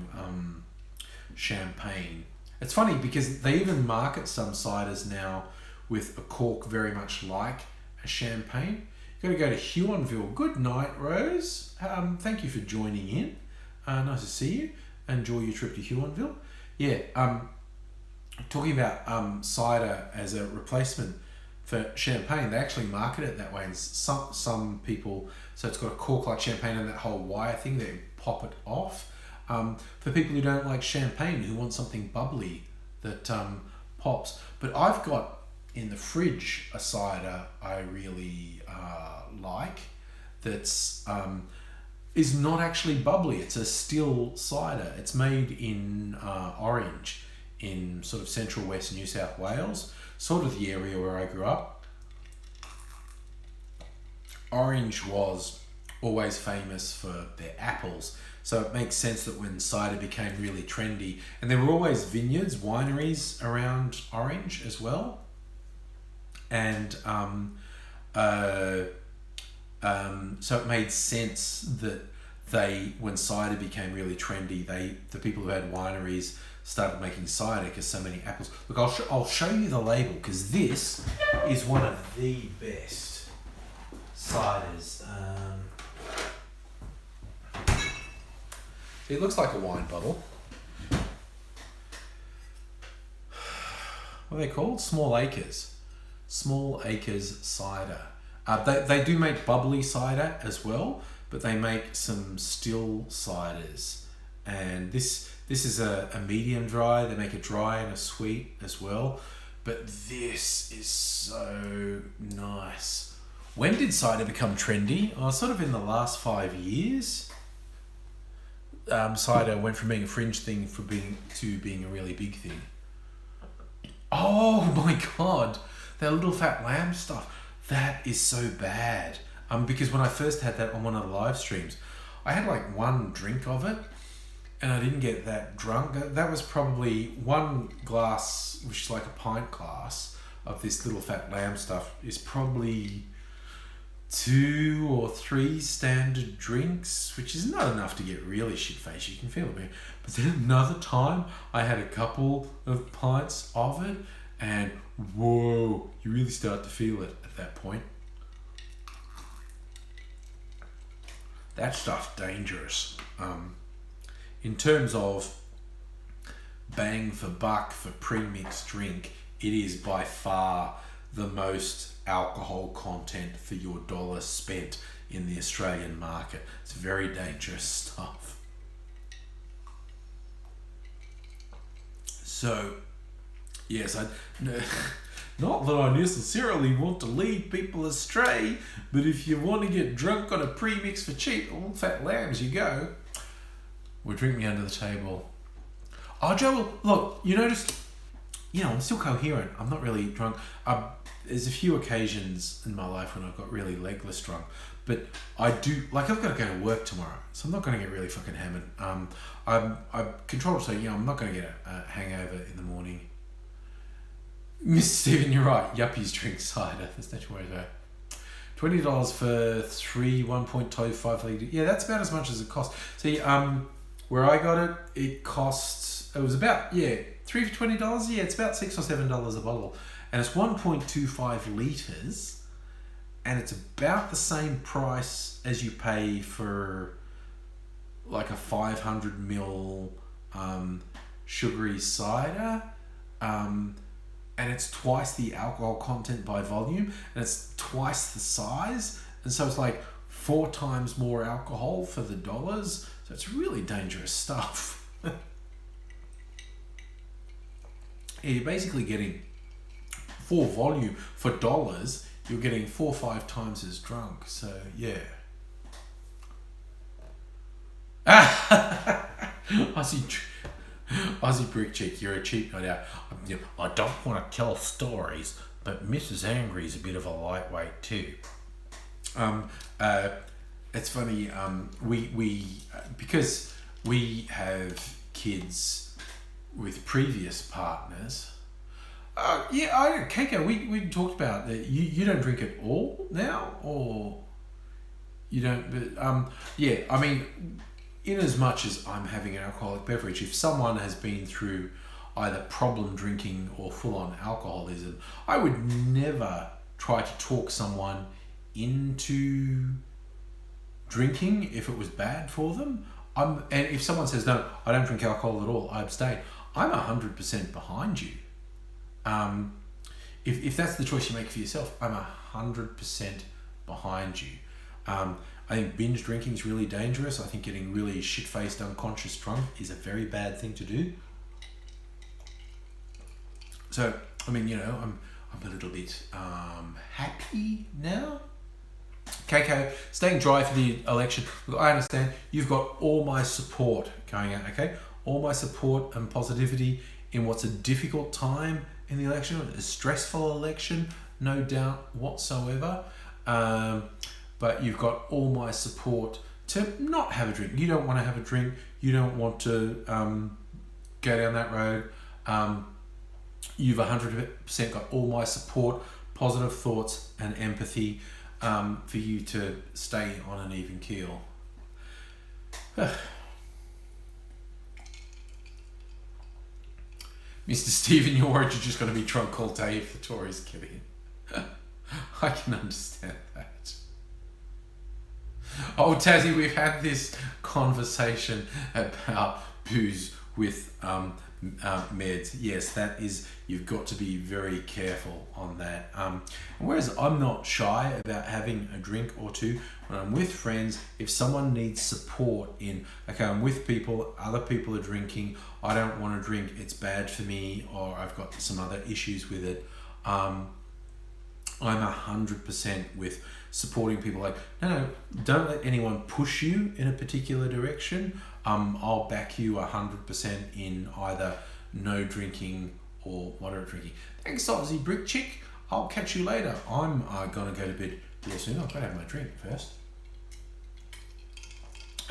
Speaker 1: champagne. It's funny because they even market some ciders now with a cork very much like a champagne. You've got to go to Huonville. Good night, Rose. Thank you for joining in. Nice to see you. Enjoy your trip to Huonville. Yeah, talking about cider as a replacement for champagne, they actually market it that way. And some people, so it's got a cork like champagne and that whole wire thing, they pop it off. For people who don't like champagne, who want something bubbly that pops. But I've got in the fridge a cider I really like that's is not actually bubbly. It's a still cider. It's made in Orange, in sort of central west New South Wales, sort of the area where I grew up. Orange was always famous for their apples, so it makes sense that when cider became really trendy, and there were always vineyards, wineries around Orange as well, and so it made sense that when cider became really trendy, the people who had wineries started making cider because so many apples. Look, I'll show you the label, because this is one of the best ciders. It looks like a wine bottle. What are they called? Small Acres. Small Acres cider. They do make bubbly cider as well, but they make some still ciders, and this is a medium dry. They make a dry and a sweet as well, but this is so nice. When did cider become trendy? Oh, sort of in the last 5 years. Cider went from being a fringe thing to being a really big thing. Oh my god, that little fat lamb stuff, that is so bad. Because when I first had that on one of the live streams, I had like one drink of it and I didn't get that drunk. That was probably one glass, which is like a pint glass of this little fat lamb stuff, is probably 2 or 3 standard drinks, which is not enough to get really shit-faced. You can feel it. But then another time, I had a couple of pints of it, and whoa, you really start to feel it at that point. That stuff's dangerous. In terms of bang for buck for pre-mixed drink, it is by far the most alcohol content for your dollar spent in the Australian market. It's very dangerous stuff. So, yes, not that I necessarily want to lead people astray, but if you want to get drunk on a pre-mix for cheap, all fat lambs you go. Well, drink me under the table. Oh, Joel, look, you noticed, I'm still coherent. I'm not really drunk. There's a few occasions in my life when I've got really legless drunk, but I do, like, I've got to go to work tomorrow, so I'm not going to get really fucking hammered. I'm controlled, so, I'm not going to get a hangover in the morning. Mr. Stephen, you're right. Yuppies drink cider. There's no worry about it. $20 for 3 1.25 litre. Yeah, that's about as much as it costs. See, where I got it, it was about, 3 for $20. Yeah, it's about $6 or $7 a bottle. And it's 1.25 litres. And it's about the same price as you pay for like a 500 ml sugary cider. And it's twice the alcohol content by volume, and it's twice the size, and so it's like 4 times more alcohol for the dollars. So it's really dangerous stuff. You're basically getting, for volume, for dollars, you're getting 4 or 5 times as drunk. So yeah. Aussie brick chick, you're a cheap night out. I don't want to tell stories, but Mrs. Angry's a bit of a lightweight too. It's funny. We because we have kids with previous partners. Keiko, we talked about that. You don't drink at all now, or you don't. But I mean, in as much as I'm having an alcoholic beverage, if someone has been through either problem drinking or full-on alcoholism, I would never try to talk someone into drinking if it was bad for them. And if someone says, no, I don't drink alcohol at all, I abstain, I'm 100% behind you. If that's the choice you make for yourself, I'm 100% behind you. I think binge drinking is really dangerous. I think getting really shit-faced, unconscious drunk is a very bad thing to do. So, I mean, I'm a little bit happy now. KK, staying dry for the election. Look, I understand you've got all my support going out, okay? All my support and positivity in what's a difficult time in the election, a stressful election, no doubt whatsoever. But you've got all my support to not have a drink. You don't want to have a drink. You don't want to go down that road. You've 100% got all my support, positive thoughts and empathy for you to stay on an even keel. Mr. Stephen, you're worried you're just going to be drunk all day if the Tories get in. I can understand that. Oh, Tassie, we've had this conversation about booze with meds. Yes, that is, you've got to be very careful on that. Whereas I'm not shy about having a drink or two when I'm with friends. If someone needs support in, okay, I'm with people, other people are drinking, I don't want to drink, it's bad for me, or I've got some other issues with it, I'm 100% with supporting people. Like, no, don't let anyone push you in a particular direction. I'll back you 100% in either no drinking or moderate drinking. Thanks, Aussie Brick Chick. I'll catch you later. I'm gonna go to bed real soon. I've got to have my drink first.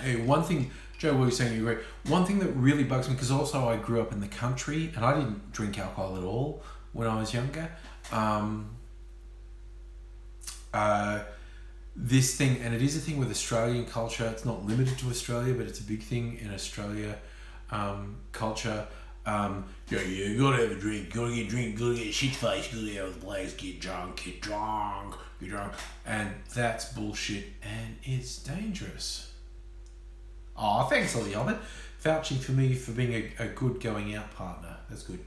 Speaker 1: Hey, one thing, Joe, what you're saying, you agree. One thing that really bugs me, because also I grew up in the country and I didn't drink alcohol at all when I was younger. This thing, and it is a thing with Australian culture, it's not limited to Australia, but it's a big thing in Australia culture. You gotta have a drink, you gotta get a drink, you gotta get shit faced, you gotta get out of the place, get drunk. And that's bullshit, and it's dangerous. Oh, thanks, Ollie Albert. Vouching for me for being a good going out partner. That's good.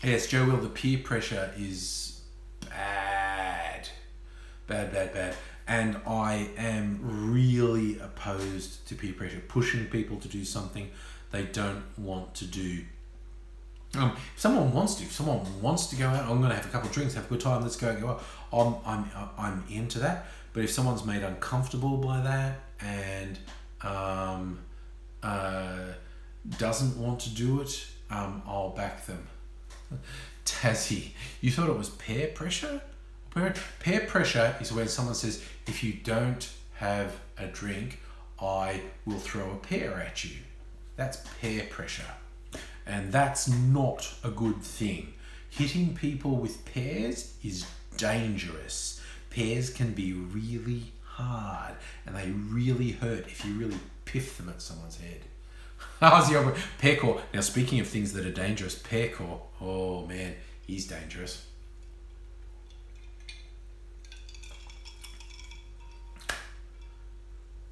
Speaker 1: Yes, Joe Will, the peer pressure is bad. Bad. And I am really opposed to peer pressure, pushing people to do something they don't want to do. If someone wants to go out, I'm going to have a couple of drinks, have a good time, let's go out. I'm into that. But if someone's made uncomfortable by that and doesn't want to do it, I'll back them. Tassie, you thought it was peer pressure? Peer pressure is when someone says, if you don't have a drink, I will throw a pear at you. That's peer pressure. And that's not a good thing. Hitting people with pears is dangerous. Pears can be really hard and they really hurt if you really piff them at someone's head. Pearcore. Now, speaking of things that are dangerous, Pearcore, oh man, he's dangerous.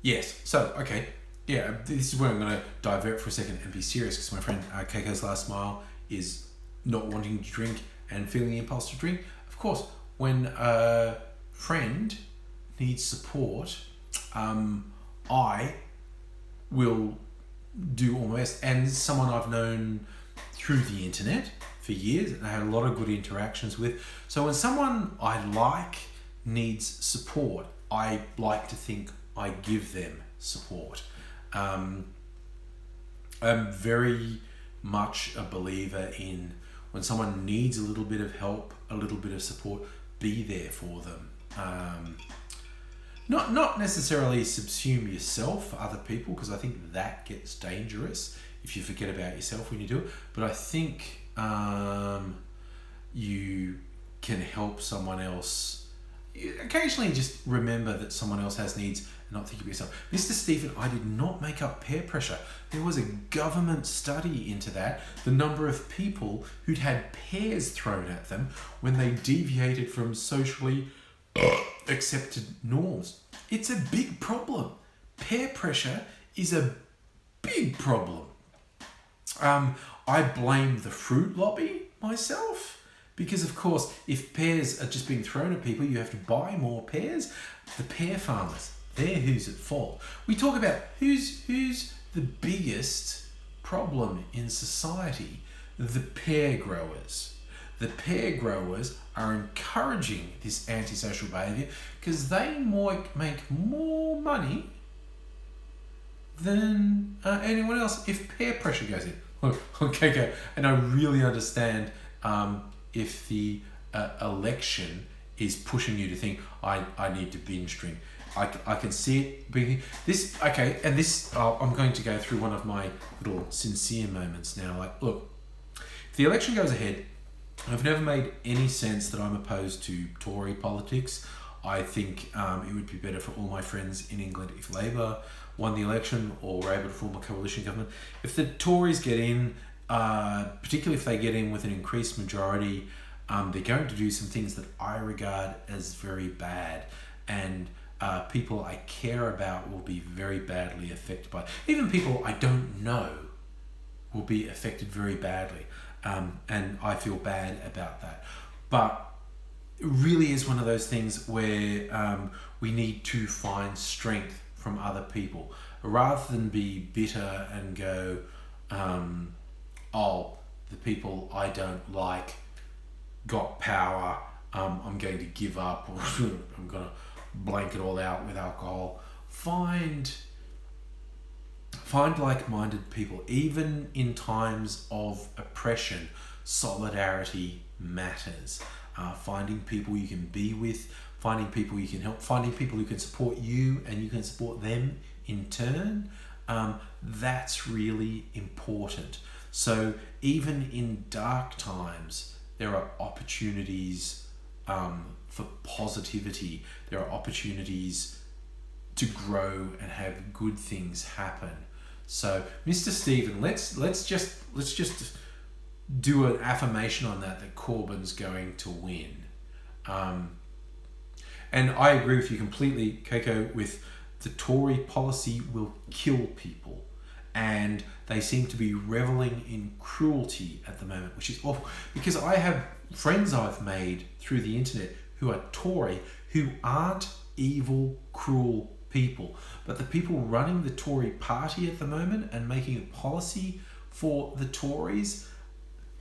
Speaker 1: Yes, so, okay, yeah, this is where I'm going to divert for a second and be serious, because my friend Keiko's last mile is not wanting to drink and feeling the impulse to drink. Of course, when a friend needs support, I will do all my best. And this is someone I've known through the internet for years and I had a lot of good interactions with. So when someone I like needs support, I like to think I give them support. I'm very much a believer in when someone needs a little bit of help, a little bit of support, be there for them. Not necessarily subsume yourself for other people, because I think that gets dangerous if you forget about yourself when you do it. But I think you can help someone else. Occasionally just remember that someone else has needs and not think of yourself. Mr. Stephen, I did not make up peer pressure. There was a government study into that. The number of people who'd had pears thrown at them when they deviated from socially accepted norms. It's a big problem. Peer pressure is a big problem. I blame the fruit lobby myself. Because of course, if pears are just being thrown at people, you have to buy more pears. The pear farmers, they're who's at fault. We talk about who's the biggest problem in society. The pear growers. The pear growers are encouraging this antisocial behaviour because they might make more money than anyone else if peer pressure goes in. Okay, and I really understand if the election is pushing you to think, I need to binge drink. I can see it being this. Okay, and this I'm going to go through one of my little sincere moments now. Like, look, if the election goes ahead, I've never made any sense that I'm opposed to Tory politics. I think it would be better for all my friends in England if Labour won the election or were able to form a coalition government. If the Tories get in, particularly if they get in with an increased majority, they're going to do some things that I regard as very bad, and people I care about will be very badly affected by it. Even people I don't know will be affected very badly. And I feel bad about that. But it really is one of those things where we need to find strength from other people rather than be bitter and go, oh, the people I don't like got power, I'm going to give up, or I'm going to blank it all out with alcohol. Find like-minded people. Even in times of oppression, solidarity matters. Finding people you can be with, finding people you can help, finding people who can support you and you can support them in turn, that's really important. So even in dark times, there are opportunities for positivity. There are opportunities to grow and have good things happen. So, Mr. Stephen, let's just do an affirmation on that Corbyn's going to win. And I agree with you completely, Keiko, with the Tory policy will kill people. And they seem to be reveling in cruelty at the moment, which is awful. Because I have friends I've made through the internet who are Tory, who aren't evil, cruel people. But the people running the Tory party at the moment and making a policy for the Tories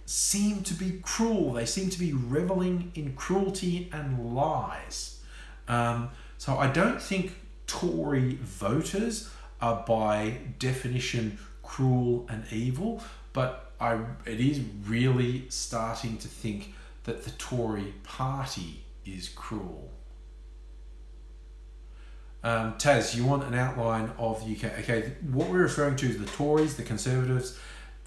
Speaker 1: seem to be cruel. They seem to be reveling in cruelty and lies. So I don't think Tory voters are by definition cruel and evil, but it is really starting to think that the Tory party is cruel. Taz, you want an outline of the UK? Okay, what we're referring to is the Tories, the Conservatives.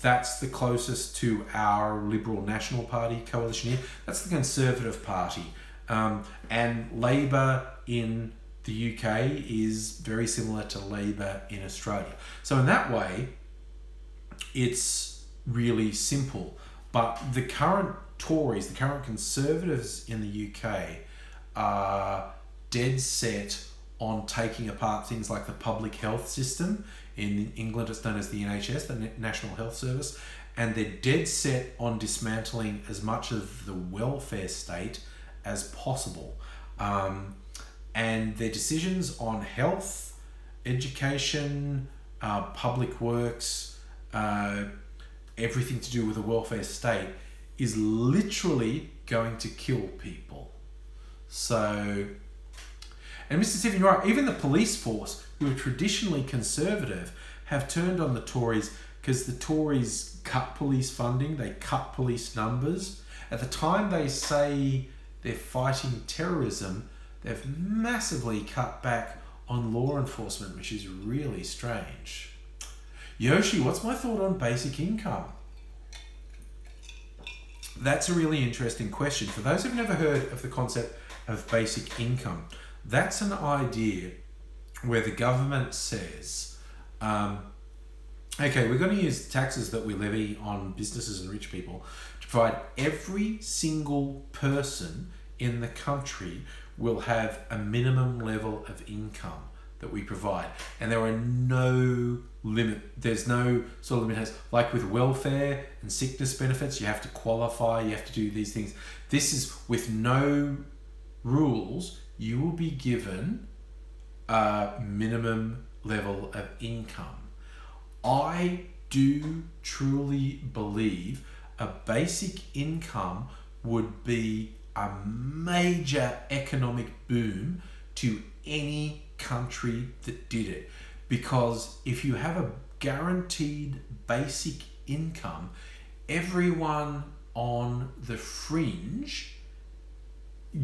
Speaker 1: That's the closest to our Liberal National Party coalition here. That's the Conservative Party. And Labour in the UK is very similar to Labour in Australia. So in that way, it's really simple. But the current Tories, the current Conservatives in the UK are dead set on taking apart things like the public health system. In England, it's known as the NHS, the National Health Service, and they're dead set on dismantling as much of the welfare state as possible. And their decisions on health, education, public works, everything to do with the welfare state is literally going to kill people. So, and Mr. Stephen, you're right, even the police force, who are traditionally conservative, have turned on the Tories because the Tories cut police funding, they cut police numbers. At the time they say they're fighting terrorism, they've massively cut back on law enforcement, which is really strange. Yoshi, what's my thought on basic income? That's a really interesting question. For those who've never heard of the concept of basic income, that's an idea where the government says, okay, we're going to use taxes that we levy on businesses and rich people to provide every single person in the country will have a minimum level of income that we provide. And there are no limit. There's no sort of limitations. Like with welfare and sickness benefits, you have to qualify, you have to do these things. This is with no rules. You will be given a minimum level of income. I do truly believe a basic income would be a major economic boom to any country that did it. Because if you have a guaranteed basic income, everyone on the fringe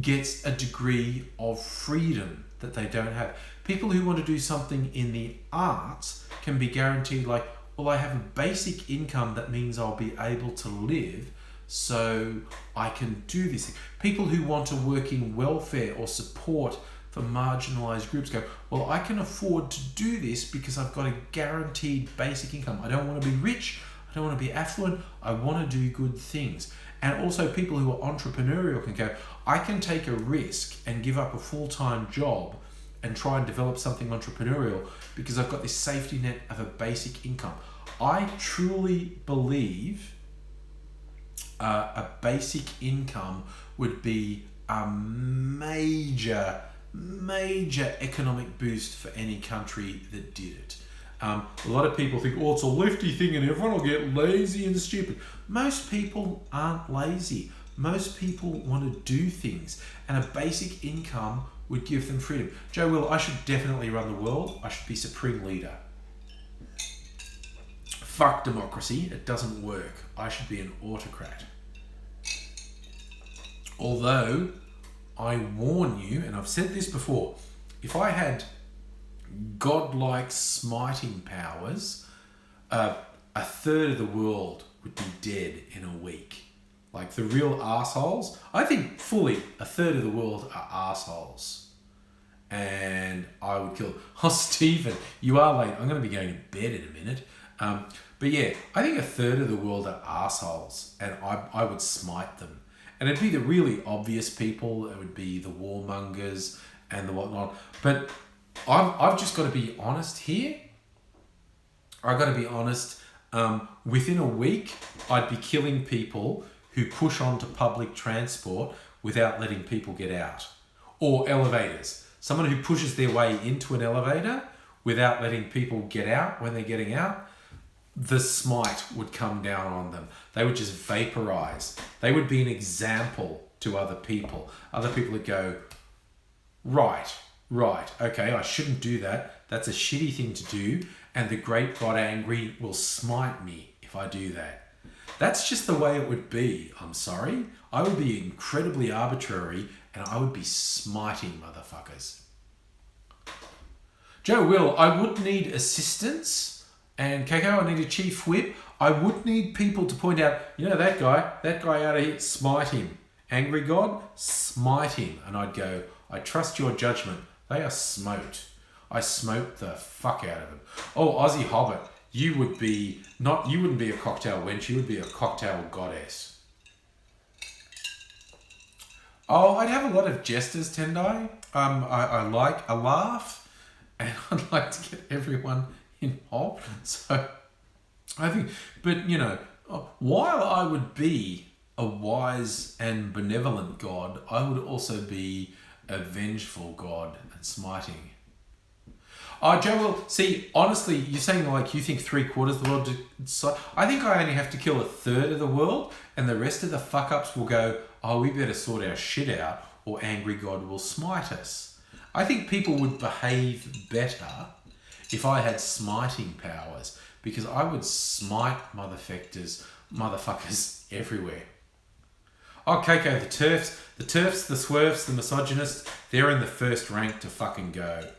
Speaker 1: gets a degree of freedom that they don't have. People who want to do something in the arts can be guaranteed, like, well, I have a basic income that means I'll be able to live, so I can do this thing. People who want to work in welfare or support for marginalised groups go, well, I can afford to do this because I've got a guaranteed basic income. I don't want to be rich, I don't want to be affluent, I want to do good things. And also people who are entrepreneurial can go, I can take a risk and give up a full-time job and try and develop something entrepreneurial because I've got this safety net of a basic income. I truly believe a basic income would be a major economic boost for any country that did it. A lot of people think, it's a lefty thing and everyone will get lazy and stupid. Most people aren't lazy. Most people want to do things, and a basic income would give them freedom. Joe Will, I should definitely run the world. I should be supreme leader. Fuck democracy. It doesn't work. I should be an autocrat. Although, I warn you, and I've said this before, if I had godlike smiting powers, a third of the world would be dead in a week. Like the real assholes, I think fully a third of the world are assholes. And I would kill them. Oh, Stephen, you are late. I'm going to be going to bed in a minute. But yeah, I think a third of the world are assholes, and I would smite them. And it'd be the really obvious people. It would be the warmongers and the whatnot. But I've just got to be honest here. I've got to be honest. Within a week, I'd be killing people who push onto public transport without letting people get out. Or elevators. Someone who pushes their way into an elevator without letting people get out when they're getting out, the smite would come down on them. They would just vaporize. They would be an example to other people. Other people would go, right, okay, I shouldn't do that. That's a shitty thing to do, and the great God Angry will smite me if I do that. That's just the way it would be. I'm sorry. I would be incredibly arbitrary, and I would be smiting motherfuckers. Joe Will, I would need assistance, and Keiko, I need a chief whip. I would need people to point out, that guy out of here, smite him. Angry God, smite him. And I'd go, I trust your judgment. They are smote. I smote the fuck out of them. Oh, Aussie Hobbit, you wouldn't be a cocktail wench, you would be a cocktail goddess. Oh, I'd have a lot of jesters, Tendai. I like a laugh, and I'd like to get everyone involved. So I think, but while I would be a wise and benevolent God, I would also be a vengeful God and smiting. Joe, well, see, honestly, you're saying like you think 3/4 of the world. I think I only have to kill a third of the world, and the rest of the fuck-ups will go, we better sort our shit out, or Angry God will smite us. I think people would behave better if I had smiting powers, because I would smite motherfuckers everywhere. Oh, Keiko, the turfs, the swerves, the misogynists, they're in the first rank to fucking go.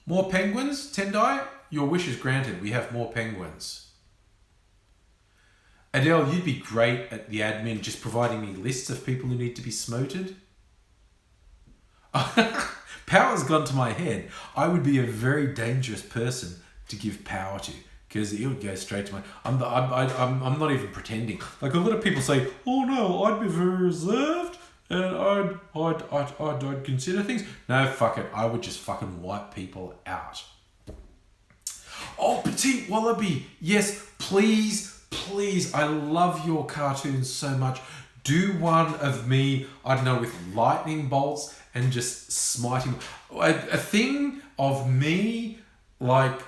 Speaker 1: More penguins, Tendai? Your wish is granted. We have more penguins. Adele, you'd be great at the admin, just providing me lists of people who need to be smoted. Power's gone to my head. I would be a very dangerous person to give power to, because it would go straight to my... I'm not even pretending. Like a lot of people say, oh no, I'd be very reserved, and I'd consider things. No, fuck it. I would just fucking wipe people out. Oh, Petite Wallaby. Yes, please. I love your cartoons so much. Do one of me, I don't know, with lightning bolts and just smiting. A thing of me, like,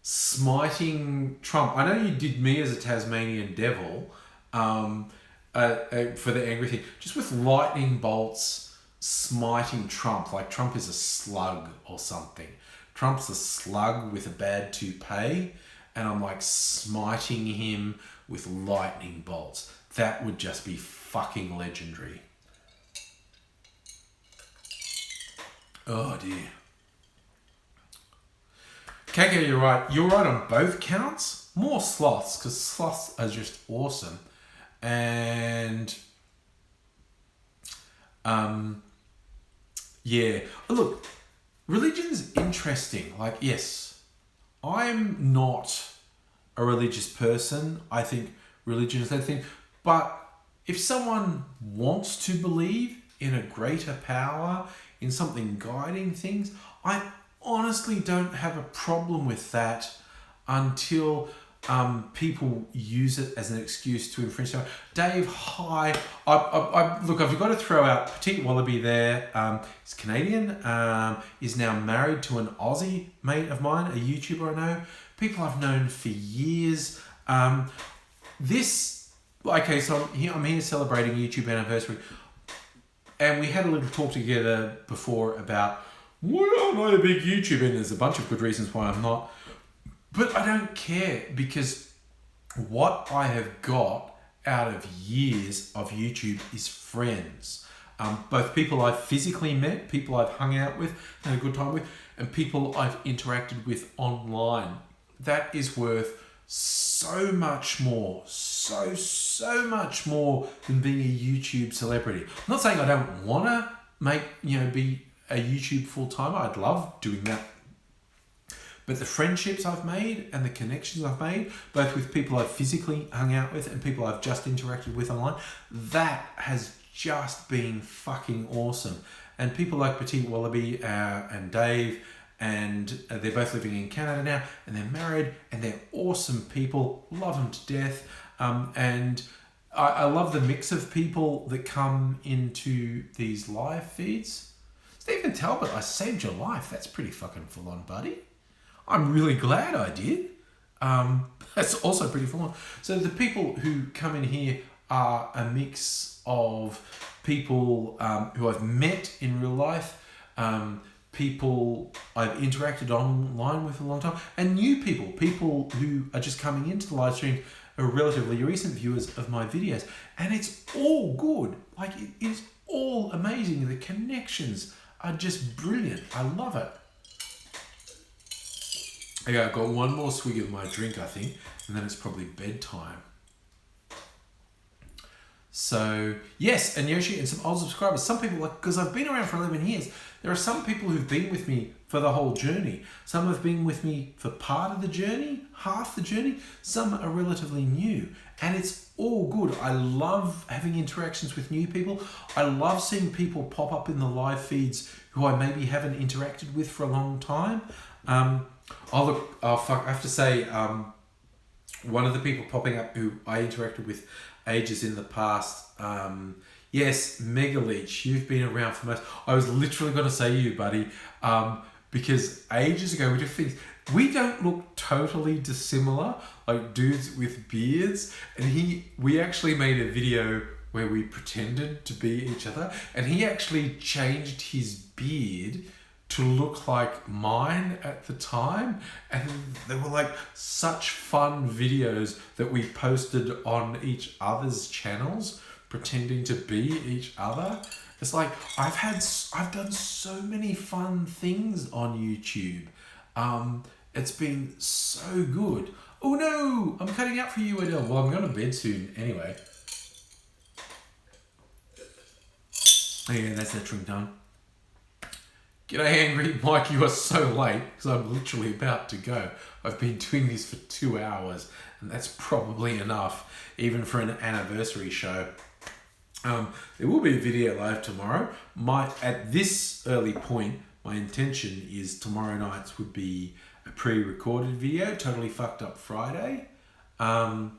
Speaker 1: smiting Trump. I know you did me as a Tasmanian devil, for the angry thing, just with lightning bolts smiting Trump, like Trump is a slug or something. Trump's a slug with a bad toupee, and I'm like smiting him with lightning bolts. That would just be fucking legendary. Oh dear. Kaka, you're right. You're right on both counts. More sloths, because sloths are just awesome. And yeah, look, religion's interesting. Like, yes, I'm not a religious person. I think religion is that thing. But if someone wants to believe in a greater power, in something guiding things, I'm honestly don't have a problem with that until people use it as an excuse to infringe. Dave, hi. Look, I've got to throw out Petite Wallaby there. He's Canadian, is now married to an Aussie mate of mine, a YouTuber I know. People I've known for years. Okay, so I'm here celebrating YouTube anniversary. And we had a little talk together before about why I'm not a big YouTuber, and there's a bunch of good reasons why I'm not. But I don't care, because what I have got out of years of YouTube is friends. Both people I've physically met, people I've hung out with, had a good time with, and people I've interacted with online. That is worth so much more, so much more than being a YouTube celebrity. I'm not saying I don't want to be a YouTube full-timer. I'd love doing that. But the friendships I've made and the connections I've made, both with people I've physically hung out with and people I've just interacted with online, that has just been fucking awesome. And people like Petite Wallaby and Dave, and they're both living in Canada now, and they're married, and they're awesome people. Love them to death. And I love the mix of people that come into these live feeds. Stephen Talbot, I saved your life. That's pretty fucking full on, buddy. I'm really glad I did. That's also pretty full on. So the people who come in here are a mix of people who I've met in real life, people I've interacted online with a long time, and new people who are just coming into the live stream, are relatively recent viewers of my videos. And it's all good. Like, it is all amazing. The connections are just brilliant. I love it. Okay, I've got one more swig of my drink, I think, and then it's probably bedtime. So, yes, and Yoshi and some old subscribers. Some people, because I've been around for 11 years, there are some people who've been with me for the whole journey. Some have been with me for part of the journey, half the journey. Some are relatively new, and it's all good. I love having interactions with new people. I love seeing people pop up in the live feeds who I maybe haven't interacted with for a long time. I have to say, one of the people popping up who I interacted with ages in the past, yes, Mega Leech, you've been around for most. I was literally going to say you, buddy, because ages ago we did things. We don't look totally dissimilar, like dudes with beards, and we actually made a video where we pretended to be each other, and he actually changed his beard to look like mine at the time, and they were like such fun videos that we posted on each other's channels, pretending to be each other. It's like I've done so many fun things on YouTube. It's been so good. Oh no, I'm cutting out for you, Adele. Well, I'm going to bed soon anyway. Yeah, that's that drink done. G'day, Angry Mike, you are so late because I'm literally about to go. I've been doing this for 2 hours, and that's probably enough, even for an anniversary show. There will be a video live tomorrow. At this early point, my intention is tomorrow nights would be a pre-recorded video, Totally Fucked Up Friday. And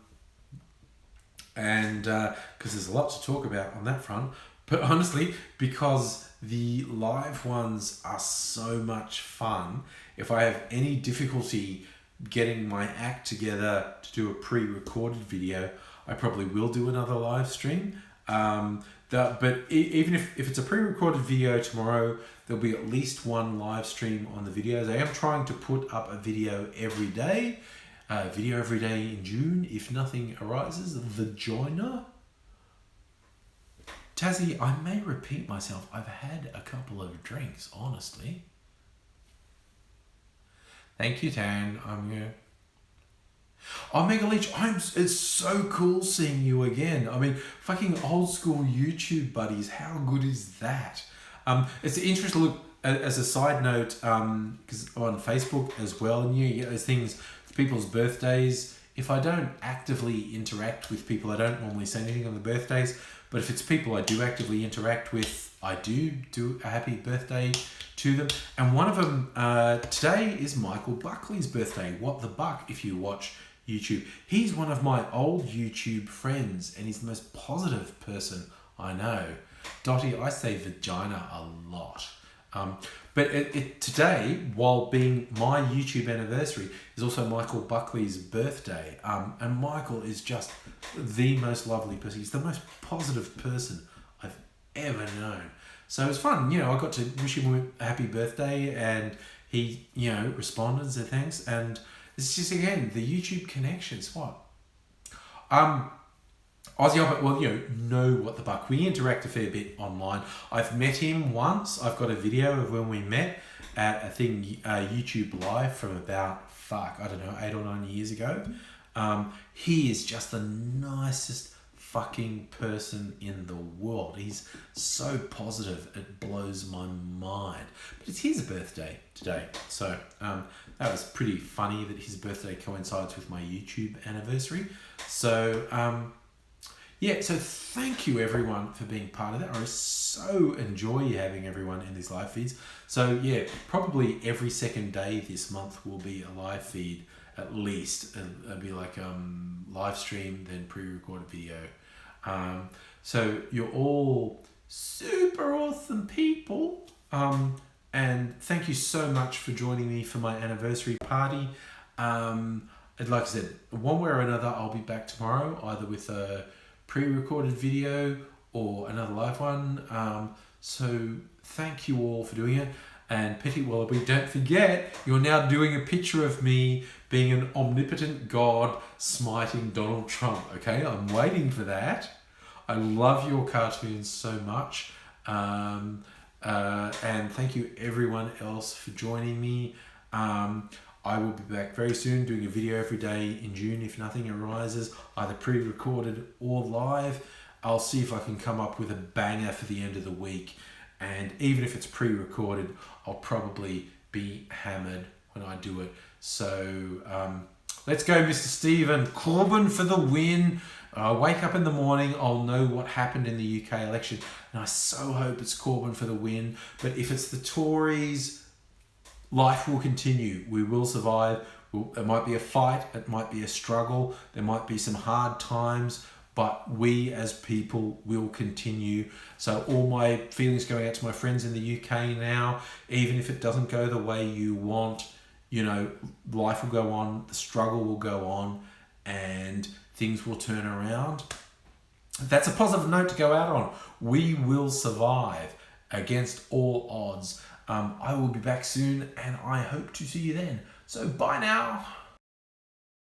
Speaker 1: because there's a lot to talk about on that front. But honestly, because the live ones are so much fun, if I have any difficulty getting my act together to do a pre-recorded video, I probably will do another live stream. But even if it's a pre-recorded video tomorrow, there'll be at least one live stream on the videos. I am trying to put up a video every day. In June, if nothing arises. Vagina. Tassie, I may repeat myself. I've had a couple of drinks, honestly. Thank you, Tan. I'm here. Oh, Mega Leech, it's so cool seeing you again. I mean, fucking old school YouTube buddies. How good is that? It's interesting to look, as a side note, because I'm on Facebook as well, and you get those things, people's birthdays. If I don't actively interact with people, I don't normally say anything on the birthdays. But if it's people I do actively interact with, I do a happy birthday to them. And one of them today is Michael Buckley's birthday. What the Buck, if you watch YouTube. He's one of my old YouTube friends, and he's the most positive person I know. Dottie, I say vagina a lot. But today, while being my YouTube anniversary, is also Michael Buckley's birthday. And Michael is just the most lovely person. He's the most positive person I've ever known. So it was fun. You know, I got to wish him a happy birthday, and he, you know, responded and said thanks. And it's just, again, the YouTube connections. What? Aussie, well, you know what the Buck. We interact a fair bit online. I've met him once. I've got a video of when we met at a thing, YouTube Live from about, 8 or 9 years ago. He is just the nicest fucking person in the world. He's so positive, it blows my mind. But it's his birthday today. So that was pretty funny that his birthday coincides with my YouTube anniversary. So, yeah, so thank you everyone for being part of that. I so enjoy having everyone in these live feeds. So yeah, probably every second day this month will be a live feed at least. It'll be like live stream, then pre-recorded video. So you're all super awesome people. And thank you so much for joining me for my anniversary party. And like I said, one way or another, I'll be back tomorrow, either with a pre-recorded video or another live one. So thank you all for doing it. And Petty Wallaby, don't forget, you're now doing a picture of me being an omnipotent god smiting Donald Trump. Okay, I'm waiting for that. I love your cartoons so much. And thank you everyone else for joining me. I will be back very soon doing a video every day in June if nothing arises, either pre-recorded or live. I'll see if I can come up with a banger for the end of the week. And even if it's pre-recorded, I'll probably be hammered when I do it. So let's go, Mr. Stephen Corbyn for the win. I wake up in the morning, I'll know what happened in the UK election. And I so hope it's Corbyn for the win. But if it's the Tories, life will continue. We will survive. It might be a fight. It might be a struggle. There might be some hard times. But we as people will continue. So all my feelings going out to my friends in the UK now, even if it doesn't go the way you want, you know, life will go on, the struggle will go on, and things will turn around. That's a positive note to go out on. We will survive against all odds. I will be back soon, and I hope to see you then. So bye now.